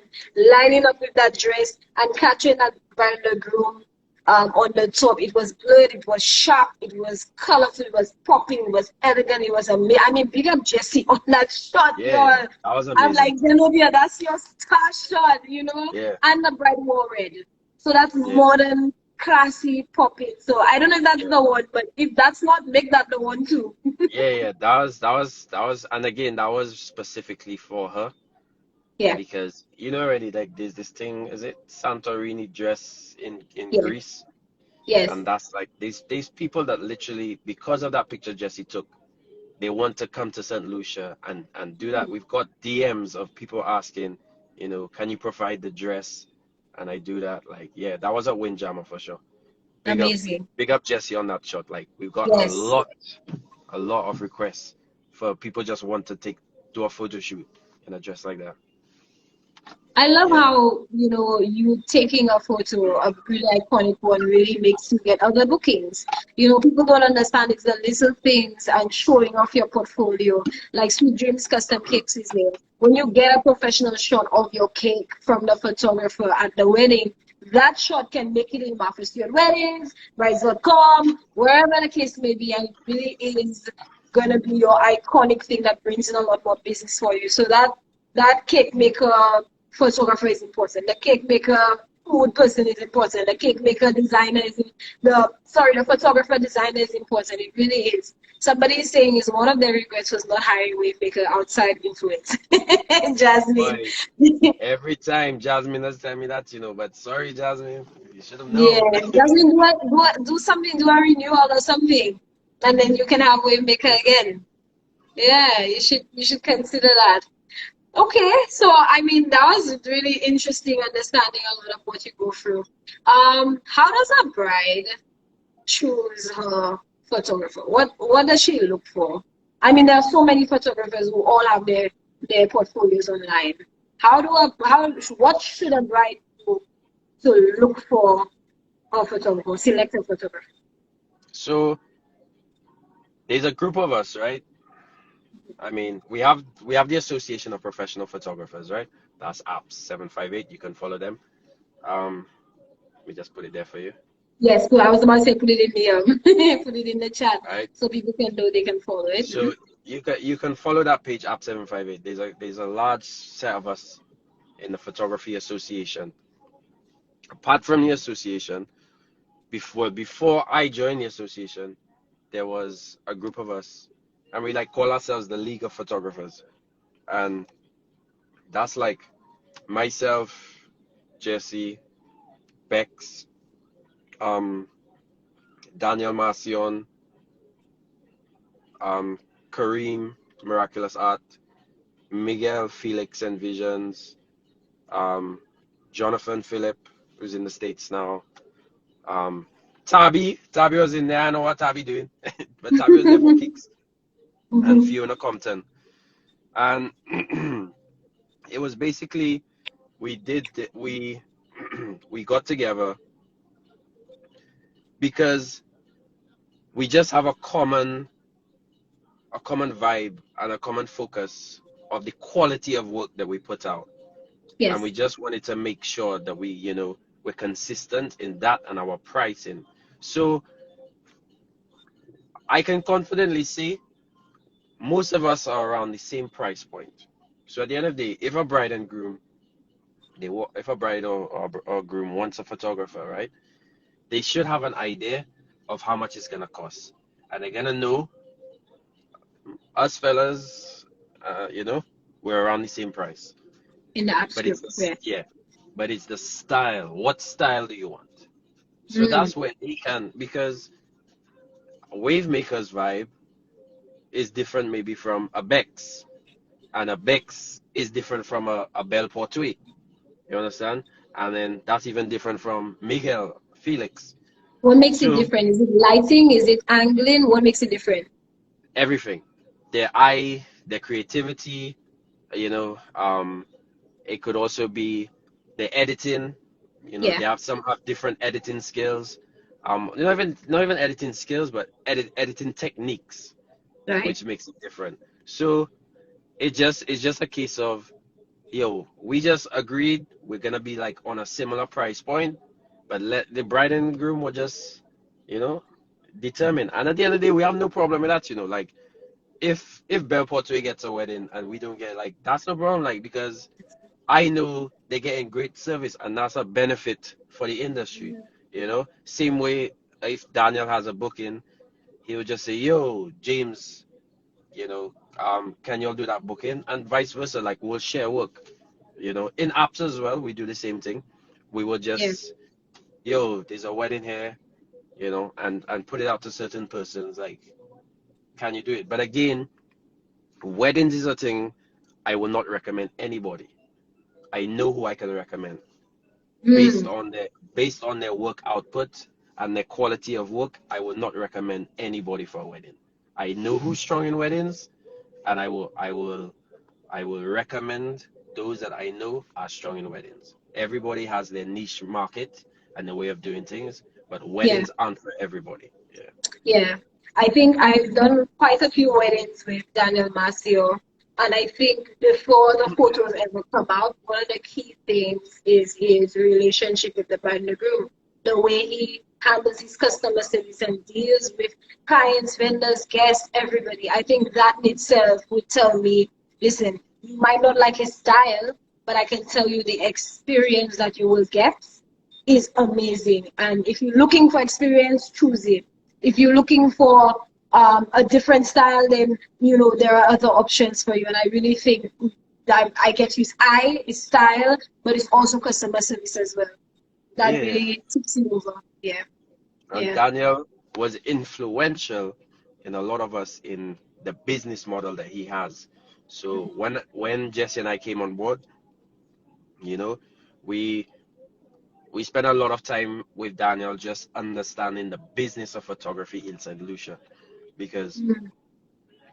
lining up with that dress and catching that bride and the groom on the top. It was blurred, it was sharp, it was colorful, it was popping, it was elegant, it was amazing. I mean, big up Jesse on that shot, yeah, girl. that was I'm amazing. like, Zenobia, that's your star shot, you know? Yeah, And the bride wore red. So that's yeah, modern, classy, popping. So I don't know if that's yeah, the one, but if that's not, make that the one too. yeah. That was, and again, that was specifically for her Yeah, because already like there's this thing, is it Santorini dress in yeah, Greece? yes. And that's like these people that literally, because of that picture Jesse took, they want to come to St. Lucia and do that. We've got DMs of people asking, can you provide the dress? And I do that. Like, yeah, that was a windjammer for sure. Big up, Amazing. big up Jesse on that shot. Like, we've got Yes. a lot of requests for people just want to do a photo shoot in a dress like that. I love Yeah, how, you taking a photo, a really iconic one, really makes you get other bookings. People don't understand it's the little things and showing off your portfolio. Like Sweet Dreams Custom Cakes is there. When you get a professional shot of your cake from the photographer at the wedding, that shot can make it in Martha Stewart Weddings, Rise.com, wherever the case may be, and it really is gonna be your iconic thing that brings in a lot more business for you. So that cake maker photographer is important. The cake maker food person is important. The cake maker designer is the photographer designer is important. It really is. Somebody is saying is one of their regrets was not hiring Waymaker outside influence. Jasmine. boy. Every time Jasmine has tell me that, but sorry, Jasmine, you should have Yeah, known. Jasmine, do something, do a renewal or something, and then you can have Waymaker again. Yeah, you should consider that. Okay, so I mean that was really interesting understanding a lot of what you go through. How does a bride choose her photographer? What does she look for? I mean, there are so many photographers who all have their portfolios online. What should a bride do to look for a photographer, select a photographer? So there's a group of us, right? I mean, we have the Association of Professional Photographers, right? That's APPS 758. You can follow them. Let me just put it there for you, Yes, cool. I was about to say put it in the put it in the chat right? so people can know they can follow it. So Mhm. you can follow that page app 758. There's a large set of us in the photography association. Apart from the association, before I joined the association, there was a group of us, and we like call ourselves the League of Photographers. And that's like myself, Jesse, Bex, um, Daniel Marcion, Kareem, Miraculous Art, Miguel, Felix and Visions, um, Jonathan Phillip, who's in the States now. Tabby was in there. I know what Tabby doing, but Tabby was there for kicks. And Fiona Compton, and it was basically we we got together because we just have a common vibe and a common focus of the quality of work that we put out. Yes. And we just wanted to make sure that we're consistent in that and our pricing. So I can confidently say most of us are around the same price point. So at the end of the day, if a bride and groom, if a bride or groom wants a photographer, right, they should have an idea of how much it's gonna cost, and they're gonna know us fellas, we're around the same price. In the But it's absolute, yeah. yeah, but it's the style. What style do you want? So that's where they can, because a wave maker's vibe is different maybe from a Bex, and a Bex is different from a Belle Portrait. You understand? And then that's even different from Miguel, Felix. What makes it So different? Is it lighting? Is it angling? What makes it different? everything, their eye, their creativity, you know, it could also be the editing. Yeah. They have different editing skills. Not even editing skills, but editing techniques, Right. which makes it different. So it's just a case of, we just agreed we're gonna be like on a similar price point, but let the bride and groom will just, you know, determine. And at the end of the day, we have no problem with that. Like if Belle Portray gets a wedding and we don't get, like, that's no problem. Like, because I know they're getting great service, and that's a benefit for the industry. Same way, if Daniel has a booking, he would just say, "Yo, James, can y'all do that booking?" And vice versa. Like, we'll share work. In apps as well, we do the same thing. We will Yeah. just, "Yo, there's a wedding here," and put it out to certain persons. Like, can you do it? But again, weddings is a thing I will not recommend anybody. I know who I can recommend based Mm. on their work output and their quality of work. I will not recommend anybody for a wedding. I know who's strong in weddings, and I will recommend those that I know are strong in weddings. Everybody has their niche market and the way of doing things, but Yeah. weddings aren't for everybody. Yeah. Yeah. I think I've done quite a few weddings with Daniel Masio, and I think before the photos ever come out, one of the key things is his relationship with the bride and the groom. The way he handles his customer service and deals with clients, vendors, guests, everybody. I think that in itself would tell me, listen, you might not like his style, but I can tell you the experience that you will get is amazing. And if you're looking for experience, choose it. If you're looking for a different style, then there are other options for you. And I really think that I get his eye, his style, but it's also customer service as well. That Yeah. really tips you over. Yeah. And Yeah. Daniel was influential in a lot of us in the business model that he has. So when Jesse and I came on board, you know, we we spent a lot of time with Daniel just understanding the business of photography in St. Lucia, because Mm.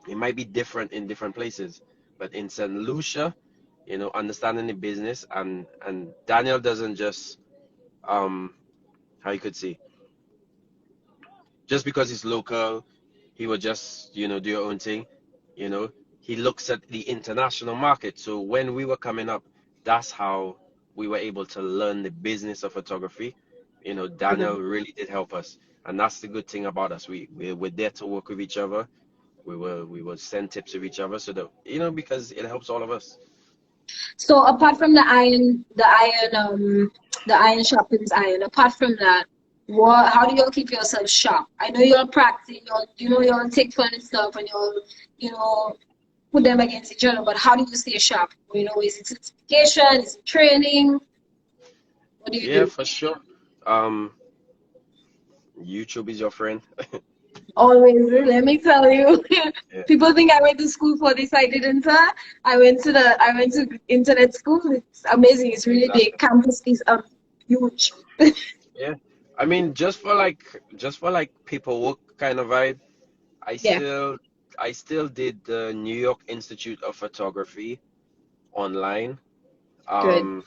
it might be different in different places, but in St. Lucia, understanding the business, and Daniel doesn't just, how you could say, just because he's local, he will just, do your own thing. You know, he looks at the international market. So when we were coming up, that's how we were able to learn the business of photography. Daniel really did help us. And that's the good thing about us. We're there to work with each other. we will send tips to each other so that because it helps all of us. So apart from the iron sharpens iron. Apart from that, how do you keep yourself sharp? I know you're practicing, you'll take fun and stuff, and you know, put them against each other. But how do you stay sharp? Is it certification? Is it training? What do you Yeah, do? for sure. Um, YouTube is your friend. Always, let me tell you. Yeah, People think I went to school for this. I didn't. I went to internet school. It's amazing. It's really exactly. big. Campus is huge. Yeah. I mean, just for like paperwork kind of vibe, I Yeah, still I still did the New York Institute of Photography online. good. Um,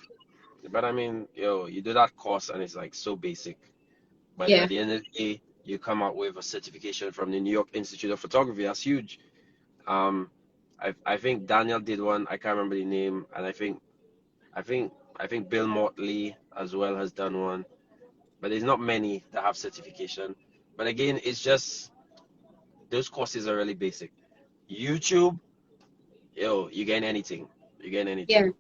but I mean, you do that course and it's like so basic. But Yeah, at the end of the day, you come out with a certification from the New York Institute of Photography. That's huge. Um, I think Daniel did one. I can't remember the name, and I think I think Bill Motley as well has done one. But there's not many that have certification. But again, it's just those courses are really basic. YouTube, you gain anything. You gain yeah, anything.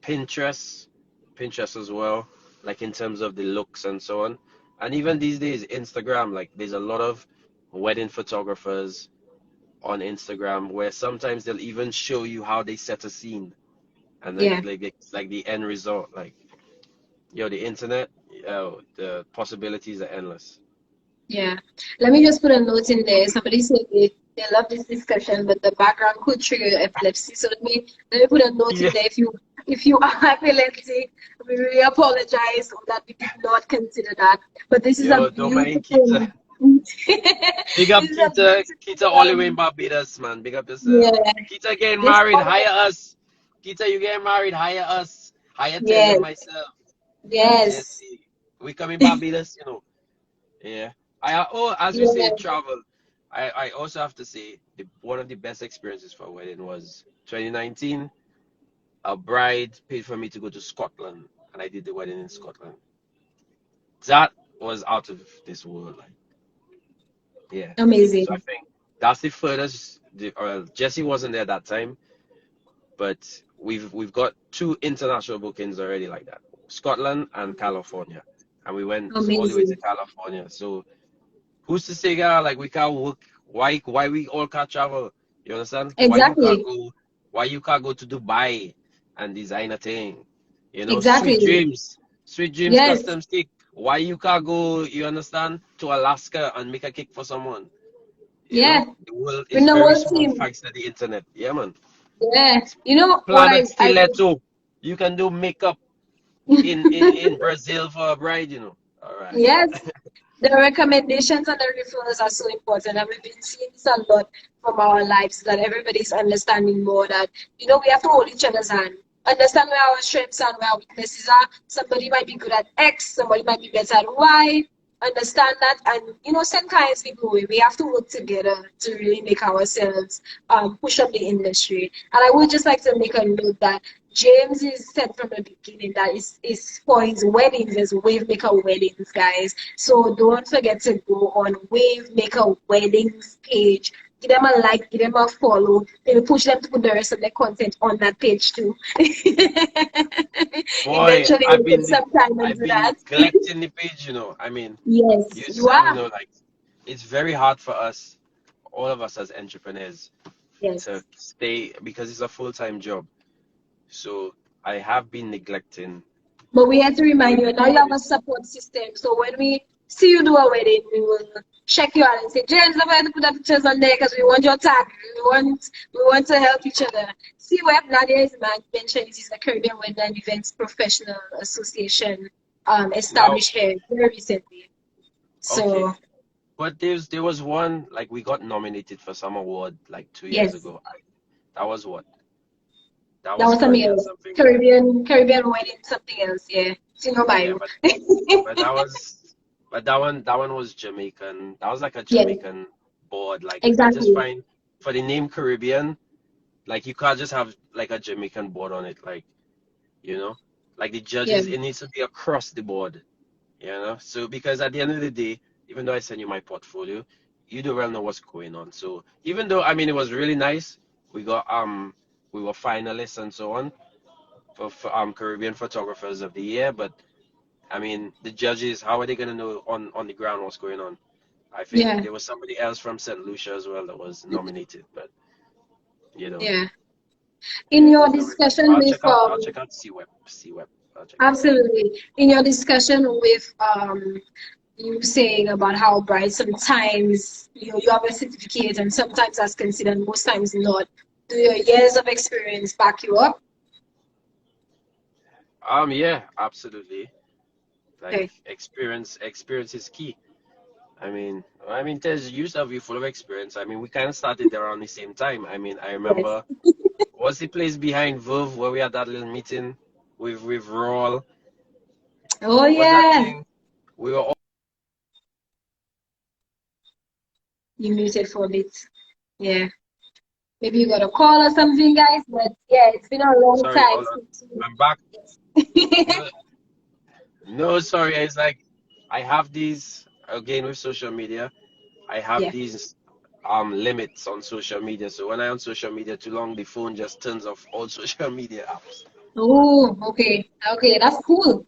Pinterest, Pinterest as well, like in terms of the looks and so on. And even these days, Instagram, like there's a lot of wedding photographers on Instagram where sometimes they'll even show you how they set a scene and yeah, like the end result. Like, the internet, the possibilities are endless. yeah. Let me just put a note in there. Somebody said they love this discussion, but the background could trigger epilepsy. So let me put a note in Yeah. there. If you are epileptic, we really apologize that we did not consider that. But this is a Yo, don't mind Kita. beautiful. Big This up is a Kita. Kita all the way in beautiful. Barbados, man. Big up yourself. Yeah. Kita getting This married, podcast. hire us. Kita, you getting married, hire us. Hire Tez and Yes. myself and Yes. Jesse. We coming Barbados. Yeah. As we say, Yeah. travel. I also have to say one of the best experiences for a wedding was 2019. A bride paid for me to go to Scotland, and I did the wedding in Scotland. That was out of this world. Like, yeah. So I Amazing. think that's the furthest. Jesse wasn't there that time, but we've got two international bookings already like that. Scotland and California, and we went all the way to Amazing. California. So who's to say, girl, like we can't work? Why we all can't travel? You understand? Exactly. Why you can't go to Dubai and design a thing? Exactly. Sweet dreams Yes. custom stick. Why you can't go? You understand? To Alaska and make a cake for someone. Yeah. The world With is the very whole small team. thanks to the internet. Yeah, man. Yeah. You know what Planet I Stiletto. You can do makeup in Brazil for a bride. All right. yes. The recommendations and the referrals are so important, and we've been seeing this a lot from our lives that everybody's understanding more that we have to hold each other's hand, understand where our strengths and where our weaknesses are. Somebody might be good at X, somebody might be better at Y. Understand that, and send clients people away. We have to work together to really make ourselves push up the industry. And I would just like to make a note that James is said from the beginning that is for his weddings as Wavemaker Weddings, guys. So don't forget to go on Wavemaker Weddings page. Give them a like, give them a follow. Maybe push them to put the rest of their content on that page too. Boy, Eventually, we'll put some time I've into been that. neglecting the page. I mean, Yes, you are. like it's very hard for us, all of us as entrepreneurs, to Yes. stay because it's a full-time job. So I have been neglecting But we had to remind you, now Wavemaker you have a Weddings. support system. So when we see you do a wedding, we will check you out and say, James, I'm going to put the pictures on there because we want your tag. We want to help each other. See what Nadia is mentioned is the Caribbean Wedding and Events Professional Association Now, established here very recently. okay, So but there was one like we got nominated for some award like 2 years yes, ago. That was what? That that was was something Caribbean else. something. Caribbean Wedding, something else. Yeah, it's in your Yeah, bio. but that one was Jamaican. That was like a Yes, Jamaican board. Like I just exactly. find for the name Caribbean, like you can't just have like a Jamaican board on it. Like you know, like the Yeah, judges, it needs to be across the board. So because at the end of the day, even though I send you my portfolio, you do well know what's going on. So even though I mean it was really nice, we got we were finalists and so on for Caribbean Photographers of the Year, but I mean the judges, how are they gonna know on the ground what's going on? I think Yeah, there was somebody else from St. Lucia as well that was nominated, but you know, yeah. yeah, In your there's no way. discussion with I'll check out C Web. I'll check it out. absolutely, in your discussion with you saying about how bright sometimes you have a certificate and sometimes that's considered, most times not. Do your years of experience back you up? Yeah, absolutely. Like Okay. experience is key. There's you stuff you full of experience. I mean, we kind of started around the same time. I mean, I Yes. remember what's the place behind Verve where we had that little meeting with Roll. Oh What was that yeah. thing? We were all You muted for a bit. Yeah. Maybe you got a call or something, guys. But yeah, it's been a long sorry, time hold on. since you. I'm back. No, no, sorry. It's like I have these again with social media. I have Yeah. these limits on social media. So when I'm on social media too long, the phone just turns off all social media apps. Oh, okay. Okay, that's cool.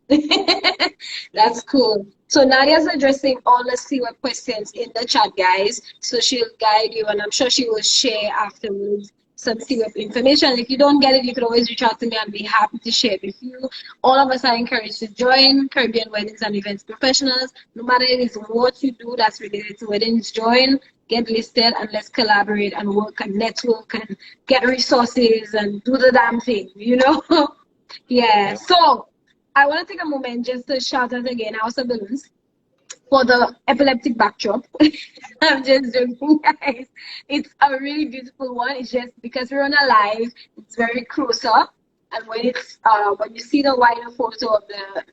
Yeah. That's cool. So Nadia's addressing all the CWeb questions in the chat, guys. So she'll guide you, and I'm sure she will share afterwards some CWeb information. If you don't get it, you can always reach out to me and be happy to share it with you. All of us are encouraged to join Caribbean Weddings and Events Professionals. No matter it is what you do that's related to weddings, join, get listed, and let's collaborate and work and network and get resources and do the damn thing, you know? Yeah. Yeah. So I want to take a moment just to shout out again House of Balloons for the epileptic backdrop. I'm just joking, guys. It's a really beautiful one. It's just because we're on a live, it's very close up. And when you see the wider photo of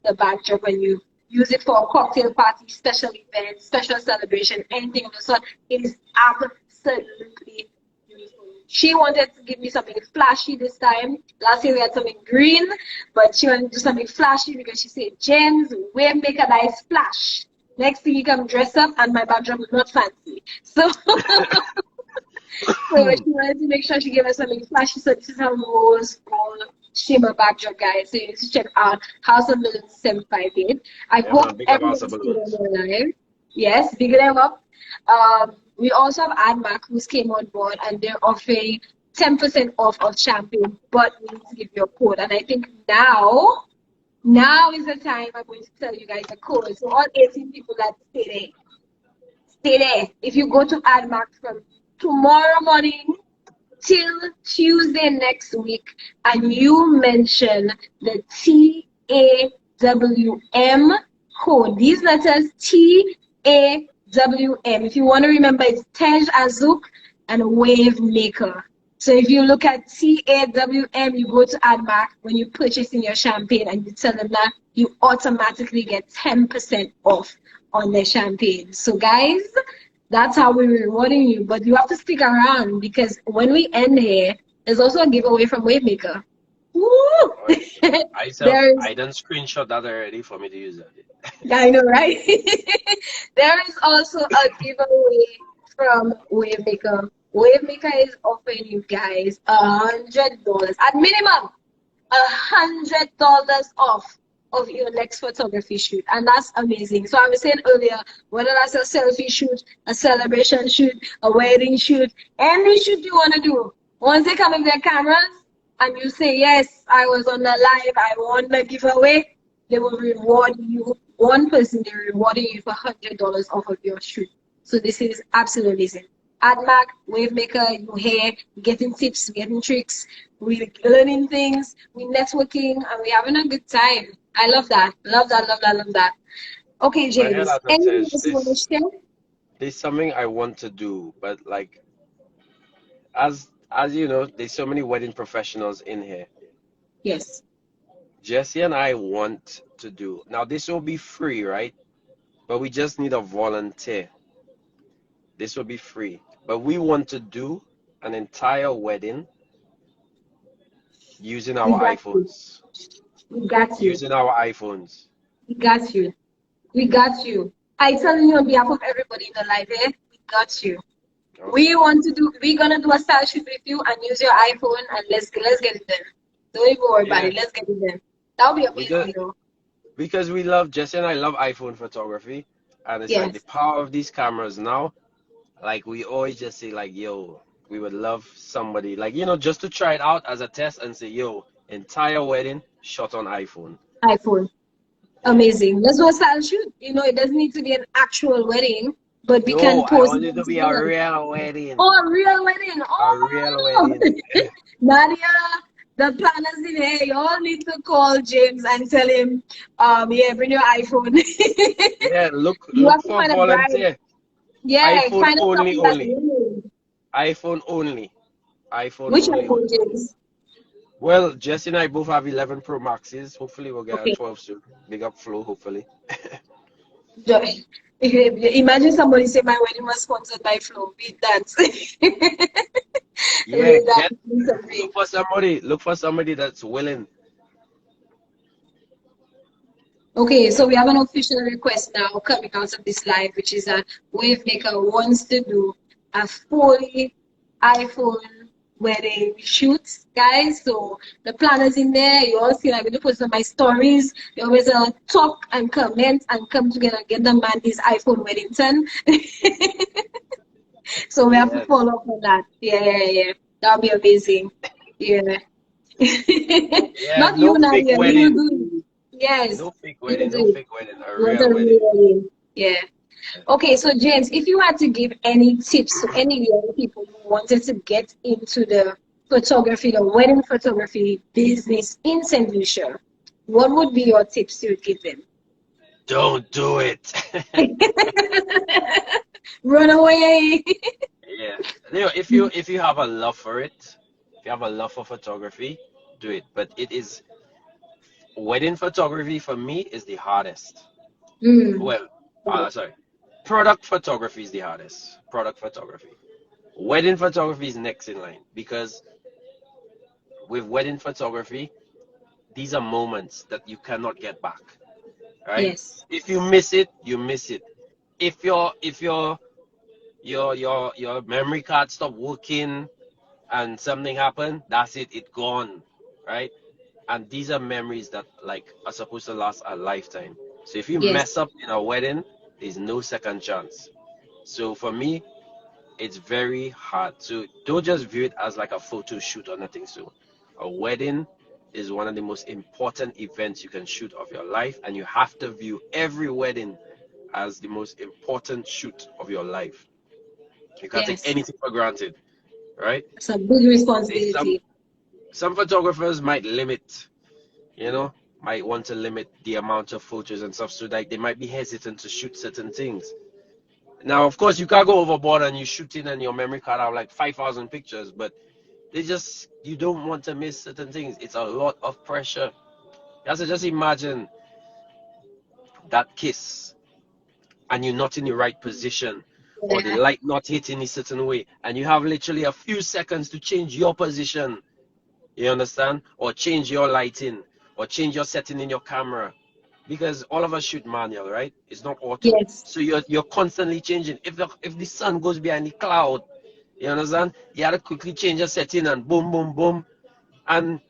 the backdrop and you use it for a cocktail party, special event, special celebration, anything of the sort, it is absolutely beautiful. She wanted to give me something flashy this time. Last year we had something green, but she wanted to do something flashy because she said, James, wave make a nice flash. Next thing you come dress up and my backdrop is not fancy. So so she wanted to make sure she gave us something flashy. So this is her rose gold shimmer backdrop, guys. So you need to check out House of Balloons 758. I Yeah, man, hope big up House everybody of stayed on Balloons. the live. Yes, big them up. We also have AdMac who's came on board and they're offering 10% off of champagne, but we need to give you a code. And I think now is the time I'm going to tell you guys the code. So all 18 people that stay there. If you go to AdMac from tomorrow morning till Tuesday next week and you mention the TAWM code, these letters TAWM. If you want to remember, it's Tej Azuk and Wave Maker. So if you look at TAWM, you go to AdMac when you purchase in your champagne and you tell them that, you automatically get 10% off on the champagne. So guys, that's how we're rewarding you. But you have to stick around because when we end here, there's also a giveaway from Wavemaker. Woo! Oh, There's, I done screenshot that already for me to use that. yeah, I know, right? There is also a giveaway from Wavemaker. Wavemaker is offering you guys $100 at minimum, $100 off of your next photography shoot, and that's amazing. So I was saying earlier, whether that's a selfie shoot, a celebration shoot, a wedding shoot, any shoot you want to do, once they come with their cameras and you say yes, I was on the live, I won the giveaway, they will reward you. One person, they're rewarding you for $100 off of your shoot. So this is absolutely amazing. AdMac, Wavemaker, you here, getting tips, getting tricks, we're learning things, we're networking, and we're having a good time. I love that. Love that, love that, love that. Okay, But here, James, that anything says else you want to share? there's something I want to do, but like as you know, there's so many wedding professionals in here. Yes. Jesse and I want to do. Now this will be free, right? But we just need a volunteer. This will be free. But we want to do an entire wedding using We our got you. iPhones. We got you. Using our iPhones. We got you. We got you. I tell you on behalf of everybody in the live here, we got you. Okay. We're gonna do a style shoot with you and use your iPhone and let's get it done. Don't even worry about Yeah. it. Let's get it done. That'll be Because amazing, though. because we love Jesse and I love iPhone photography, and it's like the Yes. power of these cameras now. Like we always just say like, yo, we would love somebody like just to try it out as a test and say, yo, entire wedding shot on iPhone. iPhone. Yeah. Amazing. Let's do a style shoot. It doesn't need to be an actual wedding, but we No, can I post want it it on to be a Instagram. real wedding. Oh, a real wedding. A real Oh, wedding. Nadia, the planners in here, you all need to call James and tell him, yeah, bring your iPhone. Yeah, You look have to for find a bride. volunteer. Yeah, iPhone find a only couple that's only. willing. iPhone only. iPhone Which only iPhone, only. James? Well, Jesse and I both have 11 Pro Maxes. Hopefully we'll get a Okay. 12 soon. Big up Flow, hopefully. Imagine somebody say my wedding was sponsored by Flow. Beat that. Yeah, Beat that. look for somebody that's willing. Okay, so we have an official request now coming out of this live, which is that Wavemaker wants to do a fully iPhone wedding shoot, guys. So the planners in there, you all see I'm going to post on my stories. You always talk and comment and come together and get the man his iPhone wedding done. So we have to Yeah. follow up on that. Yeah. That'll be amazing. Yeah. Yeah, Not you, no fake Nadia. You wedding. do it. Yes, No fake you wedding, do no it. fake wedding. A You want a real wedding. real wedding. Yeah. Okay, so James, if you had to give any tips to any young people who wanted to get into the photography, the wedding photography business in St. Lucia, what would be your tips you would give them? Don't do it. Run away. Yeah. If you have a love for it, if you have a love for photography, do it. But wedding photography for me is the hardest. Mm. Well, sorry. Product photography is the hardest. Product photography. Wedding photography is next in line because with wedding photography, these are moments that you cannot get back, right? Yes. If you miss it, you miss it. If your memory card stop working and something happened, that's it. It's gone, right? And these are memories that like are supposed to last a lifetime. So if you Yes. mess up in a wedding, there's no second chance. So for me, it's very hard. So don't just view it as like a photo shoot or nothing. So a wedding is one of the most important events you can shoot of your life, and you have to view every wedding as the most important shoot of your life. You can't take Yes. anything for granted, right? It's a big There's responsibility. some photographers might want to limit the amount of photos and stuff, so like they might be hesitant to shoot certain things. Now, of course, you can't go overboard and you shooting and your memory card have like 5,000 pictures, but you don't want to miss certain things. It's a lot of pressure. You have to just imagine that kiss and you're not in the right position, or the Yeah. light not hitting a certain way, and you have literally a few seconds to change your position. You understand? Or change your lighting, or change your setting in your camera. Because all of us shoot manual, right? It's not auto. Yes. So you're constantly changing. If the sun goes behind the cloud, you understand? You have to quickly change your setting and boom, boom, boom. And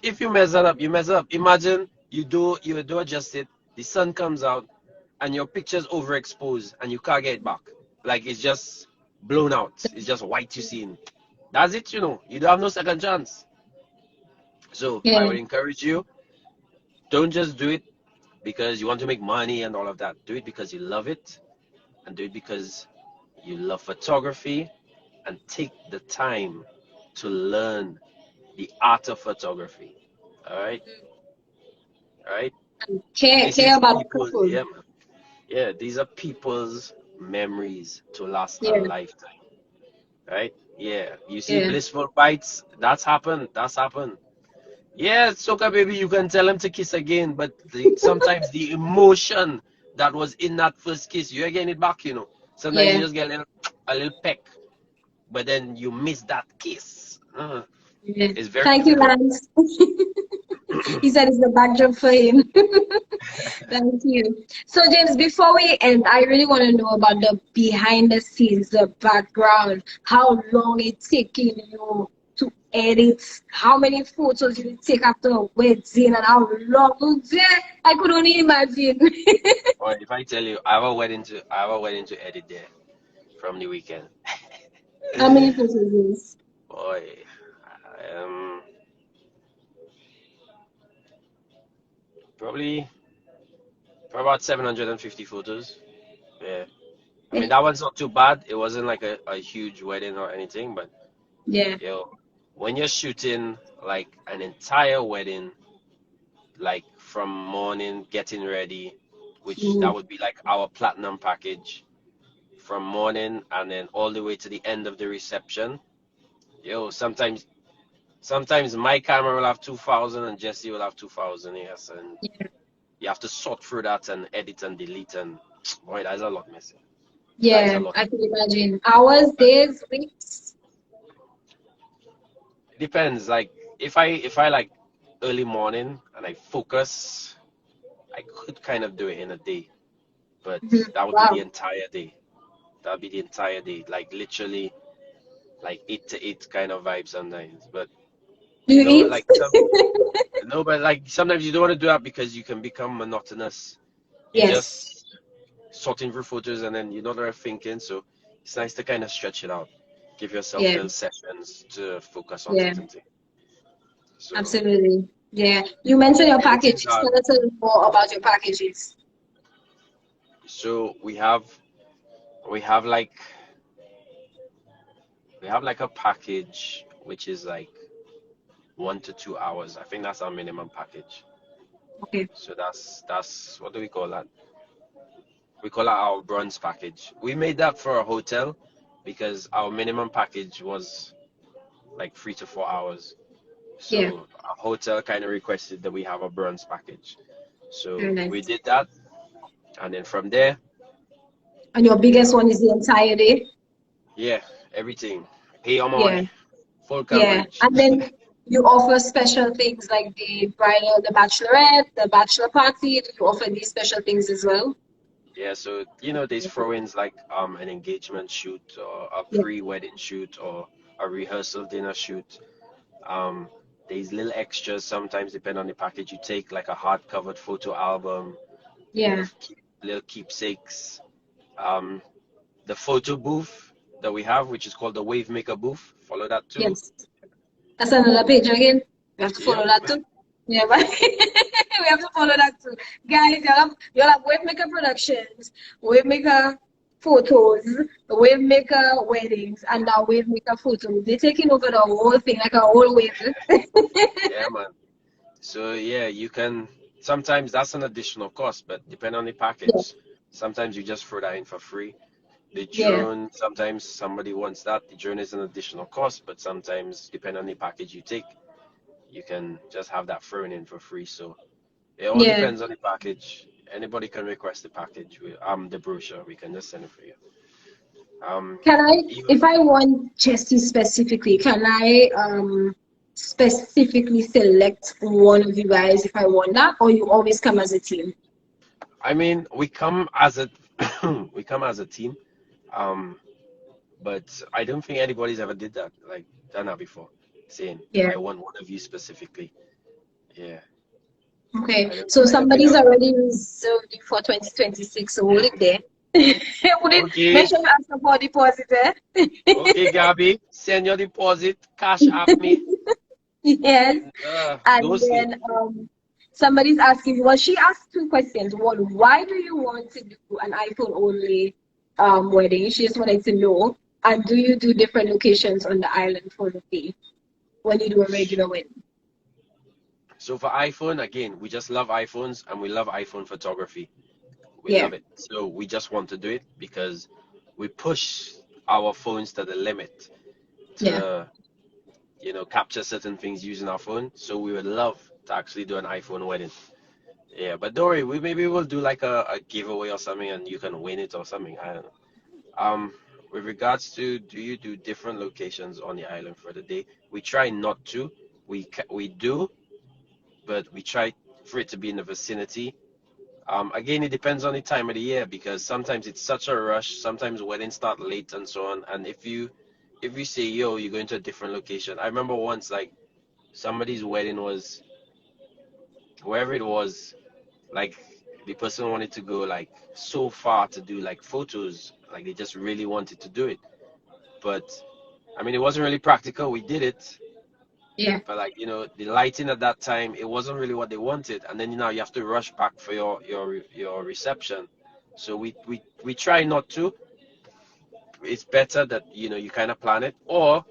if you mess that up, you mess up. Imagine you do adjust it, the sun comes out, and your picture's overexposed, and you can't get it back. Like it's just blown out. It's just white you seen. That's it, You don't have no second chance. So I Yeah. would encourage you, don't just do it because you want to make money and all of that. Do it because you love it, and do it because you love photography, and take the time to learn the art of photography. All right? All right? This Care is about the people's, couple. yeah, man. Yeah, these are people's memories to last a Yeah. lifetime. Right? Yeah. You see Yeah. blissful bites, that's happened. That's happened. Yeah, Soca baby, you can tell him to kiss again, but sometimes the emotion that was in that first kiss, you're getting it back. Sometimes you Yeah. just get a little peck, but then you miss that kiss. Yeah. It's very Thank you, difficult. Lance. He said it's the backdrop for him. Thank you. So, James, before we end, I really want to know about the behind the scenes, the background, how long it's taking you to edit, how many photos you take after a wedding, and how long. I could only imagine. Or if I tell you, I have a wedding to edit there from the weekend. How many photos is? Boy, um, probably about 750 photos. Yeah. I mean, that one's not too bad. It wasn't like a huge wedding or anything, but Yeah. yo, when you're shooting like an entire wedding, like from morning getting ready, which that Mm. would be like our platinum package, from morning and then all the way to the end of the reception. Yo, sometimes my camera will have 2000 and Jesse will have 2000, yes, and you have to sort through that and edit and delete and boy, that is a lot missing. That is a Yeah, lot. I can imagine. Hours, days, weeks. It depends. Like if I like early morning and I focus, I could kind of do it in a day, but Mhm. that would be the Wow. entire day. That would be the entire day, like literally like 8 to 8 kind of vibes sometimes. But Do you eat? like no, but like sometimes you don't want to do that because you can become monotonous. You Yes. just sorting through photos and then you're not really thinking. So it's nice to kind of stretch it out, give yourself Yeah. little sessions to focus on Yeah. certain things. So Absolutely. Yeah. You mentioned your editing's packages. hard. Tell us a little more about your packages. So we have like a package which is like 1 to 2 hours. I think that's our minimum package. Okay. So that's what do we call that? We call it our bronze package. We made that for a hotel because our minimum package was like 3 to 4 hours. Yeah. So a hotel kind of requested that we have a bronze package. Very So we nice. did that, and then from there, And your you biggest know, one is the entire day? yeah, everything. Pay your Yeah. money, full Yeah. coverage. And then you offer special things like the bridal, the bachelorette, the bachelor party. Do you offer these special things as well? Yeah, so there's throw-ins like an engagement shoot or a Yeah. pre-wedding shoot or a rehearsal dinner shoot. Um, there's little extras sometimes depending on the package you take, like a hard-covered photo album, Yeah. little keepsakes. Um, the photo booth that we have, which is called the Wave Maker booth, follow that too. Yes. That's another page again. We have to Yep. follow that too. Yeah, but we have to follow that too. Guys, you'll have Wavemaker Productions, Wavemaker Photos, Wavemaker Weddings, and now Wavemaker Photos. They're taking over the whole thing like a whole wave. Yeah, man. So yeah, you can sometimes that's an additional cost, but depending on the Yeah, package, sometimes you just throw that in for free. The yeah, drone, sometimes somebody wants that. The drone is an additional cost, but sometimes depending on the package you take, you can just have that thrown in for free. So it all yeah. depends on the package. Anybody can request the package. The brochure. We can just send it for you. Um, Can I, even if I want Chesty specifically, can I specifically select one of you guys if I want that, or you always come as a team? I mean, we come as a we come as a team. Um, but I don't think anybody's ever done that before, saying Yeah. I want one of you specifically. Yeah, Okay, I don't so I don't think somebody's that. already reserved it for 2026, so hold it there. Put it, make Okay, sure you ask for deposit, eh? okay, Gabby, send your deposit, cash app me. Yes, and Those things. then somebody's asking, well, she asked two questions. One, why do you want to do an iPhone only wedding? She just wanted to know. And do you do different locations on the island for the fee when you do a regular wedding? So for iPhone, again, we just love iPhones and we love iPhone photography. We Yeah, love it. So we just want to do it because we push our phones to the limit yeah, to capture certain things using our phone. So we would love to actually do an iPhone wedding. Yeah, but don't worry, maybe we'll do like a giveaway or something and you can win it or something. I don't know. With regards to do you do different locations on the island for the day? We try not to. We do, but we try for it to be in the vicinity. Again, it depends on the time of the year because sometimes it's such a rush. Sometimes weddings start late and so on. And if you say, yo, you're going to a different location. I remember once like somebody's wedding was wherever it was, like the person wanted to go like so far to do like photos, like they just really wanted to do it. But I mean, it wasn't really practical. We did it, Yeah. but like the lighting at that time, it wasn't really what they wanted. And then you have to rush back for your reception. So we try not to. It's better that you kind of plan it. Or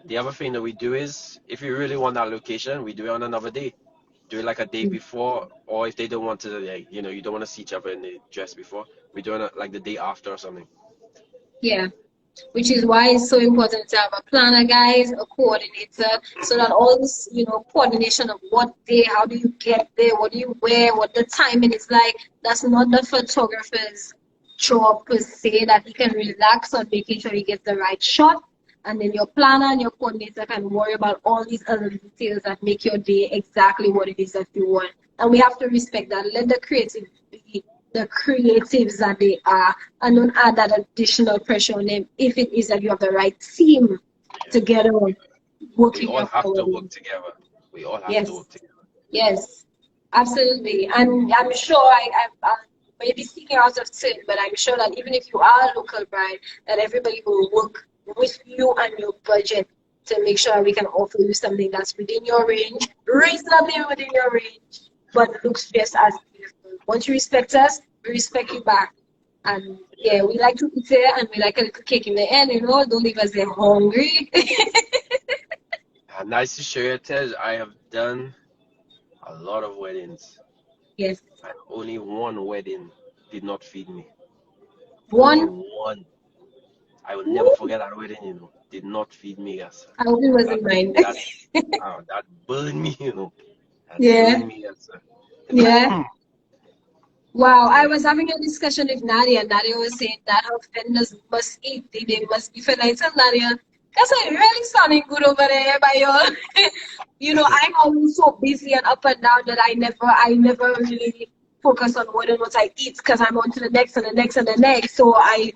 the other thing that we do is if you really want that location, we do it on another day. Do it like a day before, or if they don't want to, like, you don't want to see each other in the dress before, we do it like the day after or something. Yeah. Which is why it's so important to have a planner, guys, a coordinator, so that all this, coordination of what day, how do you get there, what do you wear, what the timing is like, that's not the photographer's job per se, that he can relax on making sure he gets the right shot. And then your planner and your coordinator can worry about all these other details that make your day exactly what it is that you want. And we have to respect that. Let the creative be the creatives that they are, and don't add that additional pressure on them if it is that you have the right team together We working all out have for to you. work together. We all have Yes, to work together. yes, absolutely. And I'm sure I'm maybe speaking out of turn, but I'm sure that even if you are a local bride, that everybody will work with you and your budget to make sure we can offer you something that's within your range, reasonably within your range, but looks just as beautiful. Once you respect us, we respect you back. And yeah, we like to eat there and we like a little cake in the end, don't leave us there hungry. Nice to show you, Tej. I have done a lot of weddings, Yes. and only one wedding did not feed me. Only One, one. I will never forget that wedding. Did not feed me, guys. I hope it That wasn't mine. that that burned me. That Yeah, burned me, guys. yeah. Wow, I So was having a discussion with Nadia, and Nadia was saying that her vendors must eat, they must be fed. I said, Nadia, that's like really sounding good over there by your, I'm always so busy and up and down that I never really focus on what I eat because I'm on to the next and the next and the next. So I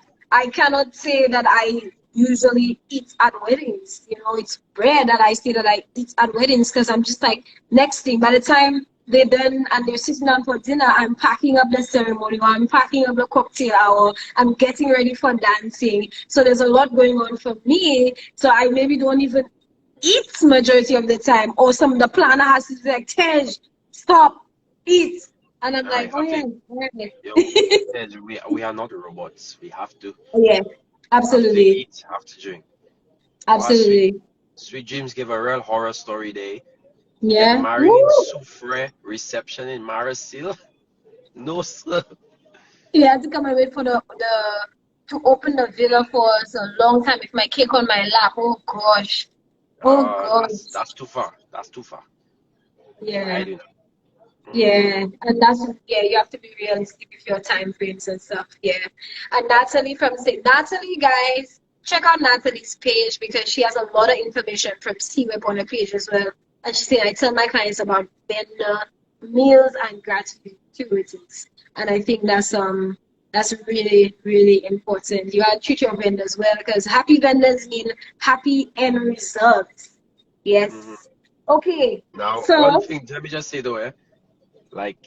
cannot say that I usually eat at weddings. It's rare that I say that I eat at weddings because I'm just like, next thing, by the time they're done and they're sitting down for dinner, I'm packing up the ceremony, or I'm packing up the cocktail hour, I'm getting ready for dancing. So there's a lot going on for me. So I maybe don't even eat majority of the time. Or the planner has to say, like, Tej, stop, eat. And I'm like, I oh have yeah, to. yeah. Yo, Tej, we are not robots. We have to Yeah, absolutely. eat, have to drink. Wow, Absolutely. Sweet Dreams gave a real horror story day. Get Yeah. married in Woo! Soufre, reception in Marasil. No, sir. He had to come and wait for the to open the villa for us a long time with my cake on my lap. Oh gosh. Oh That's gosh. that's too far. That's too far. I Yeah. don't know. Yeah. And you have to be realistic with your time frames and stuff. Yeah. And Natalie from St. Natalie, guys, check out Natalie's page because she has a lot of information from C-Web on her page as well. And she said, I tell my clients about vendor meals and gratuities. And I think that's really, really important. You gotta treat your vendors well because happy vendors mean happy end results. Mhm. Yes. Okay. Now, one So thing, let me just say though, like,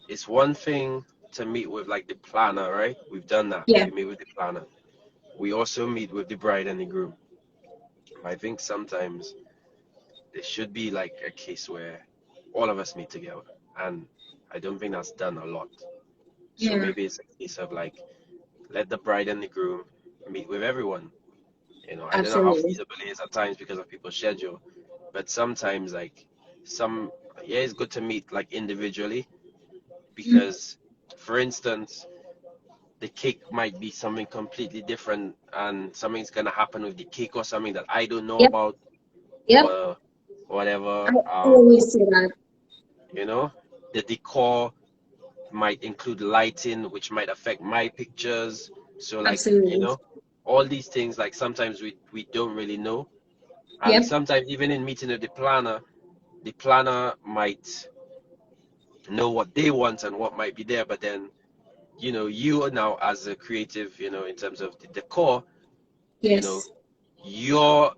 it's one thing to meet with like the planner, right? We've done that. yeah, We meet with the planner. We also meet with the bride and the groom. I think sometimes there should be like a case where all of us meet together, and I don't think that's done a lot. So yeah, maybe it's a case of like let the bride and the groom meet with everyone. I don't know how absolutely. feasible it is at times because of people's schedule, but sometimes like some yeah, it's good to meet like individually Mm, because, for instance, the cake might be something completely different and something's gonna happen with the cake or something that I don't know yep, about yep. or whatever. I always say that. You know, the decor might include lighting, which might affect my pictures. So like, Absolutely. all these things like sometimes we don't really know. And Yep. sometimes even in meeting with the planner, the planner might know what they want and what might be there, but then you are now as a creative, in terms of the decor, you know, Yes.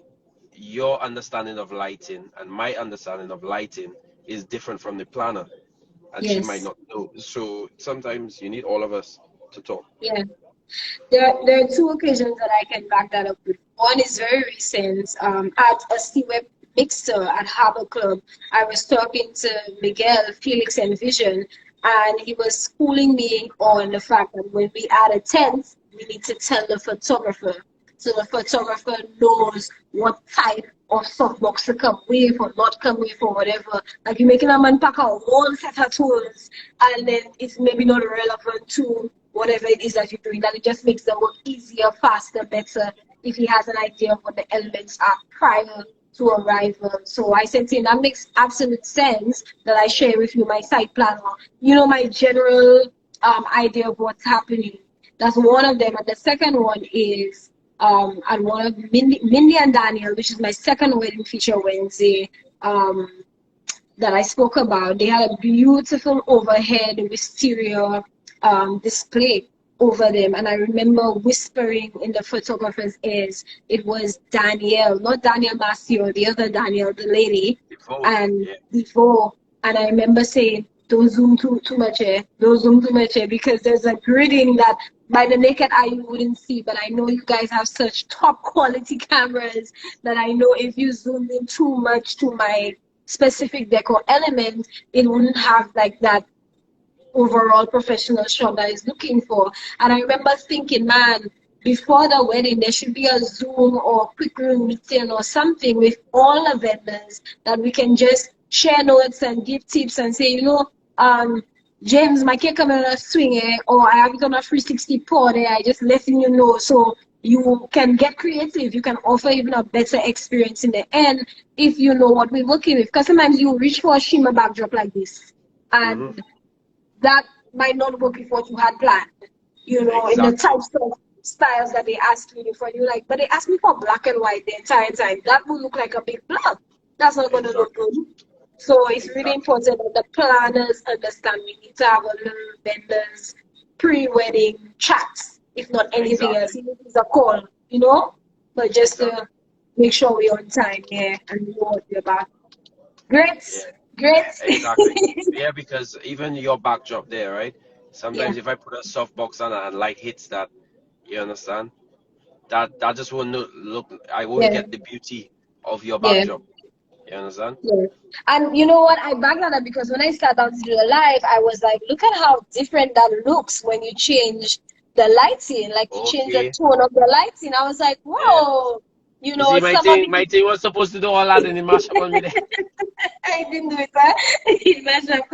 your understanding of lighting and my understanding of lighting is different from the planner, and she might Yes. not know. So sometimes you need all of us to talk. Yeah. There are two occasions that I can back that up with. One is very recent. At a C-Web mixer at Harbor Club, I was talking to Miguel, Felix, and Vision, and he was schooling me on the fact that when we add a tent, we need to tell the photographer. So the photographer knows what type of softbox to come with or not come with or whatever. Like you're making a man pack a whole set of tools and then it's maybe not relevant to whatever it is that you're doing, that it just makes the work easier, faster, better if he has an idea of what the elements are prior to arrival. So I said to him, that makes absolute sense that I share with you my site plan, or, my general idea of what's happening. That's one of them. And the second one is and one of Mindy and Daniel, which is my second wedding feature Wednesday, that I spoke about. They had a beautiful overhead wisteria display over them, and I remember whispering in the photographer's ears. It was Danielle, not Danielle Masio, the other Danielle, the lady, Before, and yeah, before, and I remember saying, "Don't zoom too much, don't zoom too much, because there's a gridding that by the naked eye you wouldn't see, but I know you guys have such top quality cameras that I know if you zoom in too much to my specific decor element, it wouldn't have like that overall professional shot that is looking for." And I remember thinking, man, before the wedding, there should be a Zoom or quick room meeting or something with all the vendors that we can just share notes and give tips and say, James, my cake coming on a swing, or I have it on a 360 pod, I just letting you know. So you can get creative. You can offer even a better experience in the end if you know what we're working with. Because sometimes you reach for a shimmer backdrop like this, hmm and that might not work with what you had planned, in the exactly. types of styles that they ask you for. You like, but they asked me for black and white the entire time. That would look like a big block. That's not going to look Exactly. good. So it's really Exactly. important that the planners understand we need to have a little vendors pre-wedding chats, if not anything Exactly. else. Even if it's a call, but just Exactly. to make sure we're on time here and know what we're about. Great, Yeah. great. Exactly. Yeah, because even your backdrop there, right? Yeah, Sometimes if I put a softbox on and light hits that, you understand? That just won't look. I won't yeah, get the beauty of your yeah. backdrop. You understand? Yeah. And you know what? I backed that up because when I sat down to do the live, I was like, look at how different that looks when you change the lighting. Like you change the Okay. tone of the lighting. I was like, Yeah. whoa. You see, my Some of thing, it, my thing was supposed to do all that and it mash up on me there. I didn't do it, huh? It messed up.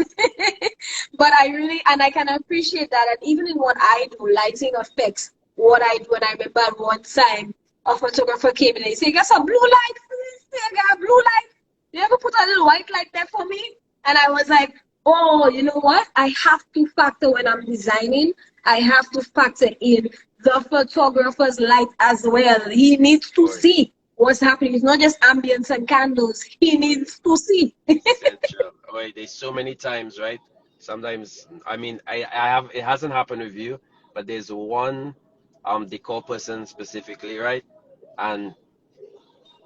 But I really, and I can appreciate that. And even in what I do, lighting affects what I do. And I remember at one time, a photographer came in and he said, "You got some blue light for this thing, I got blue light. You ever put a little white light there for me?" And I was like, oh, you know what? I have to factor when I'm designing, I have to factor in the photographer's light as well. He needs to Boy, see what's happening. It's not just ambience and candles. He needs to see. essential. Boy, there's so many times, right? Sometimes, I mean, I have, it hasn't happened with you, but there's one decor person specifically, right? And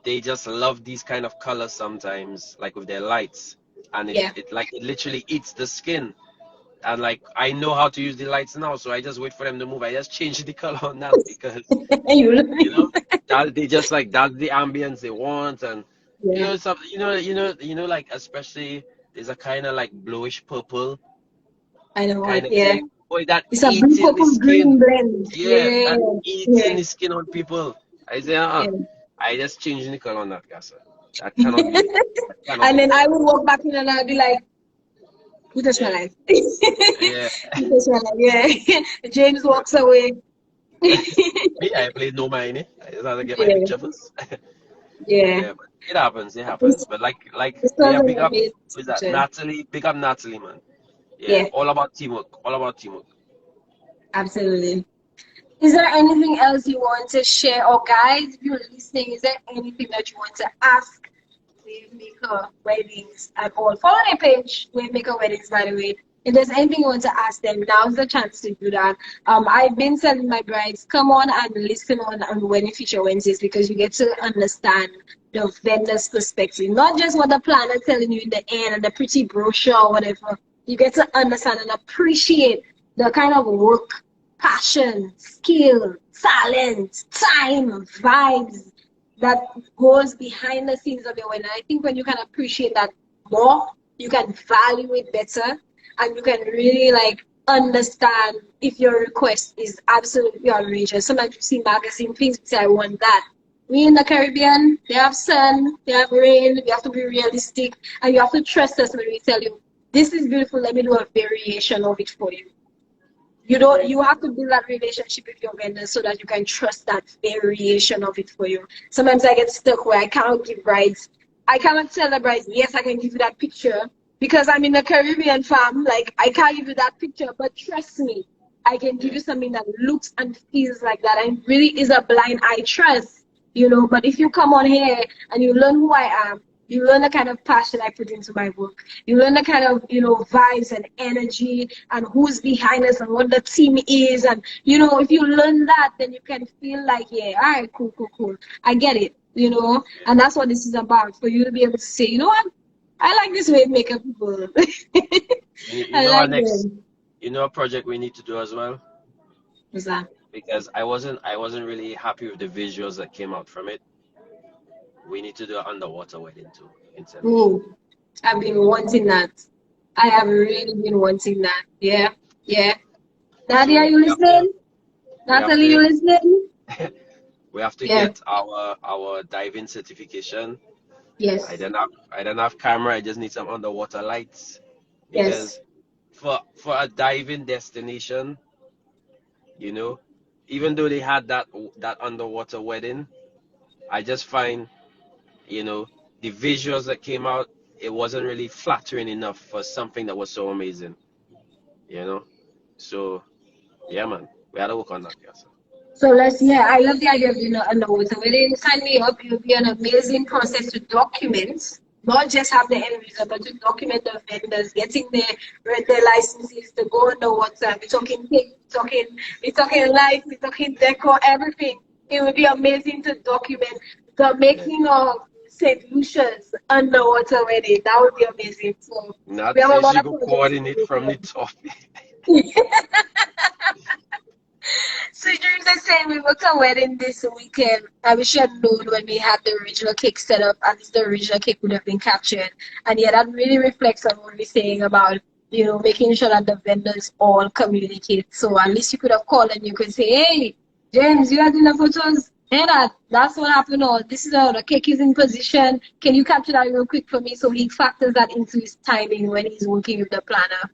they just love these kind of colors sometimes, like with their lights, and Yeah. it like it literally eats the skin. And like I know how to use the lights now, so I just wait for them to move. I just change the color on that because you know You- that they just like that's the ambience they want, and yeah. some like especially there's a kind of like bluish purple I know kind what. of Yeah. thing. Boy, that It's a blue eats in the purple skin. green blend. Yeah, Yeah. that eats in Yeah. the skin on people. I say, Yeah. I just change the color on that gas. That cannot be. That cannot And be then there. I would walk back in and I'd be like, who touched my Yeah, life? yeah. Who touched my life? Yeah. James walks away. Me, I play no mind. I just have to get my Yeah. picture first. Yeah. Yeah, but it happens. It happens. This, But like, this was yeah, an big up. amazing Who's that? session. Natalie. Big up Natalie, man. Yeah, Yeah, all about teamwork. All about teamwork. absolutely. Is there anything else you want to share? Or guys, if you're listening, is there anything that you want to ask Wavemaker Weddings at all. Follow their page, Wavemaker Weddings, by the way. If there's anything you want to ask them, now's the chance to do that. I've been telling my brides, come on and listen on Wedding Feature Wednesdays because you get to understand the vendor's perspective, not just what the planner telling you in the end and the pretty brochure or whatever. You get to understand and appreciate the kind of work, passion, skill, talent, time, vibes that goes behind the scenes of your wedding. I think when you can appreciate that more, you can value it better, and you can really like understand if your request is absolutely outrageous. Sometimes you see magazine things, you say, I want that. We in the Caribbean, they have sun, they have rain, you have to be realistic, and you have to trust us when we tell you, this is beautiful, let me do a variation of it for you. You have to build that relationship with your vendor so that you can trust that variation of it for you. Sometimes I get stuck where I cannot tell the brides, yes, I can give you that picture because I'm in the Caribbean fam, like I can't give you that picture, but trust me, I can give you something that looks and feels like that and really is a blind eye trust, but if you come on here and you learn who I am, you learn the kind of passion I put into my work. You learn the kind of, vibes and energy and who's behind us and what the team is. And, if you learn that, then you can feel like, yeah, all right, cool. I get it, And that's what this is about, for you to be able to say, you know what? I like this way of making people. A project we need to do as well? What's that? Because I wasn't really happy with the visuals that came out from it. We need to do an underwater wedding too. Ooh, I've been wanting that. I have really been wanting that. Yeah. Nadia, you listening? Natalie, you listening? We have to get our diving certification. Yes. I don't have camera. I just need some underwater lights. Because for a diving destination, even though they had that underwater wedding, I just find the visuals that came out, it wasn't really flattering enough for something that was so amazing, So, yeah, man, we had to work on that, yes. So I love the idea of doing an underwater wedding. Sign me up. It will be an amazing process to document, not just have the end result, but to document the vendors, getting their licenses to go underwater. We're talking lights, we're talking decor, everything. It would be amazing to document the making of St. Lucia's underwater wedding. That would be amazing. So we have a lot of coordinate from the top. So Dreams are saying we booked a wedding this weekend. I wish you had known when we had the original cake set up, at least the original cake would have been captured. And yeah, that really reflects on what we're saying about, making sure that the vendors all communicate. So at least you could have called and you could say, hey, James, you are doing the photos. Hey, that's what happened. Or this is how the cake is in position. Can you capture that real quick for me? So he factors that into his timing when he's working with the planner.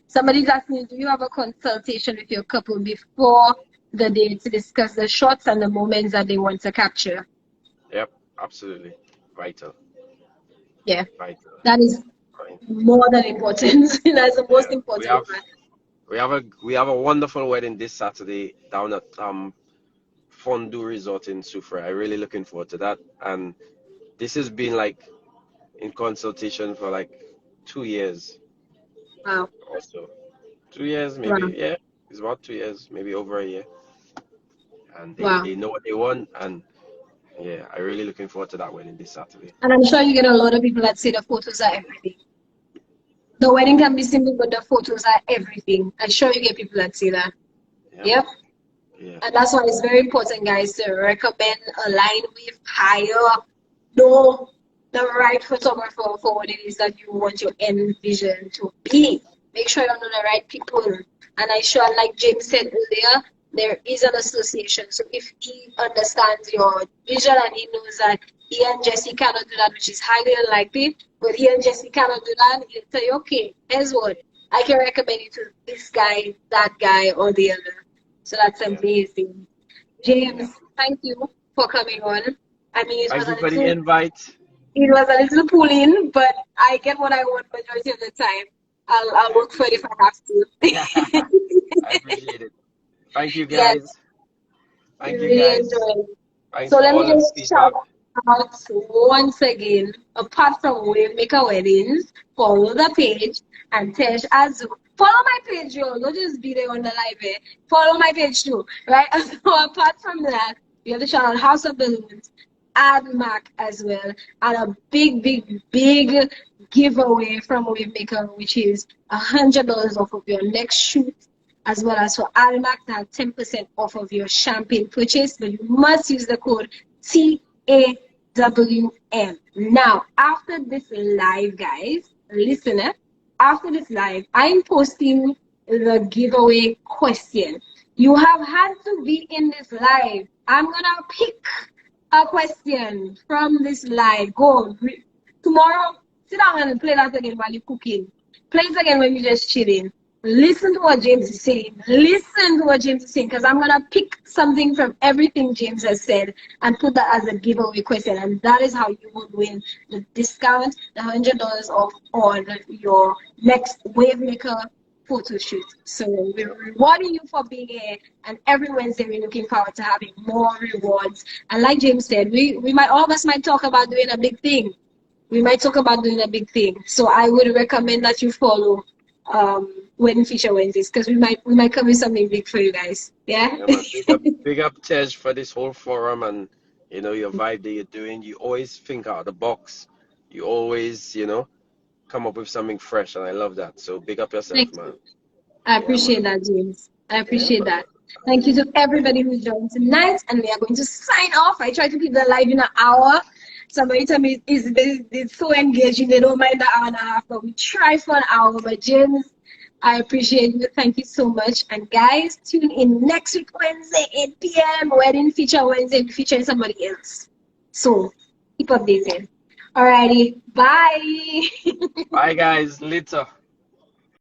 Somebody's asking, do you have a consultation with your couple before the day to discuss the shots and the moments that they want to capture? Yep, absolutely. Vital. Yeah. Vital. That is more than important. That's the most important part. We have a wonderful wedding this Saturday down at Fondue Resort in Soufrière. I'm really looking forward to that. And this has been in consultation for 2 years. Wow. Also, 2 years maybe. Wow. Yeah, it's about 2 years, maybe over a year. And they know what they want, and yeah, I'm really looking forward to that wedding this Saturday. And I'm sure you get a lot of people that say the photos are everything. The wedding can be simple, but the photos are everything. I'm sure you get people that say that. Yep. Yeah. And that's why it's very important, guys, to recommend, align with, hire, know the right photographer for what it is that you want your end vision to be. Make sure you know the right people. And I'm sure, like James said earlier, there is an association. So if he understands your vision and he knows that he and Jesse cannot do that, which is highly unlikely, but he and Jesse cannot do that, he'll tell you, okay, here's what. I can recommend you to this guy, that guy, or the other. So that's amazing. James, thank you for coming on. I mean, thank you for the invite. It was a little pulling, but I get what I want majority of the time. I'll work for it if I have to. I appreciate it. Thank you, guys. Yes. Thank you, guys. Thanks so let me just shout. out once again, apart from Wavemaker Weddings, follow the page and Tesh Azu. Follow my page, yo. Don't just be there on the live. Eh? Follow my page too, right? So apart from that, we have the channel House of Balloons, add Mac as well, and a big giveaway from Wavemaker, which is $100 off of your next shoot, as well as for Almac that 10% off of your champagne purchase, but you must use the code TAWM. Now, after this live, guys, listen, after this live, I'm posting the giveaway question. You have had to be in this live. I'm gonna pick a question from this live. Go tomorrow. Sit down and play that again while you're cooking. Play it again when you're just chilling. Listen to what James is saying. Listen to what James is saying, because I'm gonna pick something from everything James has said and put that as a giveaway question, and that is how you would win the discount, the $100 off on your next Wavemaker photo shoot. So we're rewarding you for being here, and every Wednesday we're looking forward to having more rewards. And like James said, all of us might talk about doing a big thing. We might talk about doing a big thing. So I would recommend that you follow Wedding Feature Wednesdays, because we might come with something big for you guys. Yeah. Yeah, man. Big up Tej for this whole forum and your vibe that you're doing. You always think out of the box. You always, come up with something fresh, and I love that. So big up yourself, Thank man. you. I appreciate that, James. I appreciate that. Thank you to everybody who joined tonight, and we are going to sign off. I try to keep the live in an hour. Somebody tell me it's so engaging, they don't mind the hour and a half, but we try for an hour. But James, I appreciate you. Thank you so much. And guys, tune in next week, Wednesday, 8 p.m. Wedding Feature Wednesday, featuring somebody else. So keep updated. Alrighty, bye. Bye, guys. Later.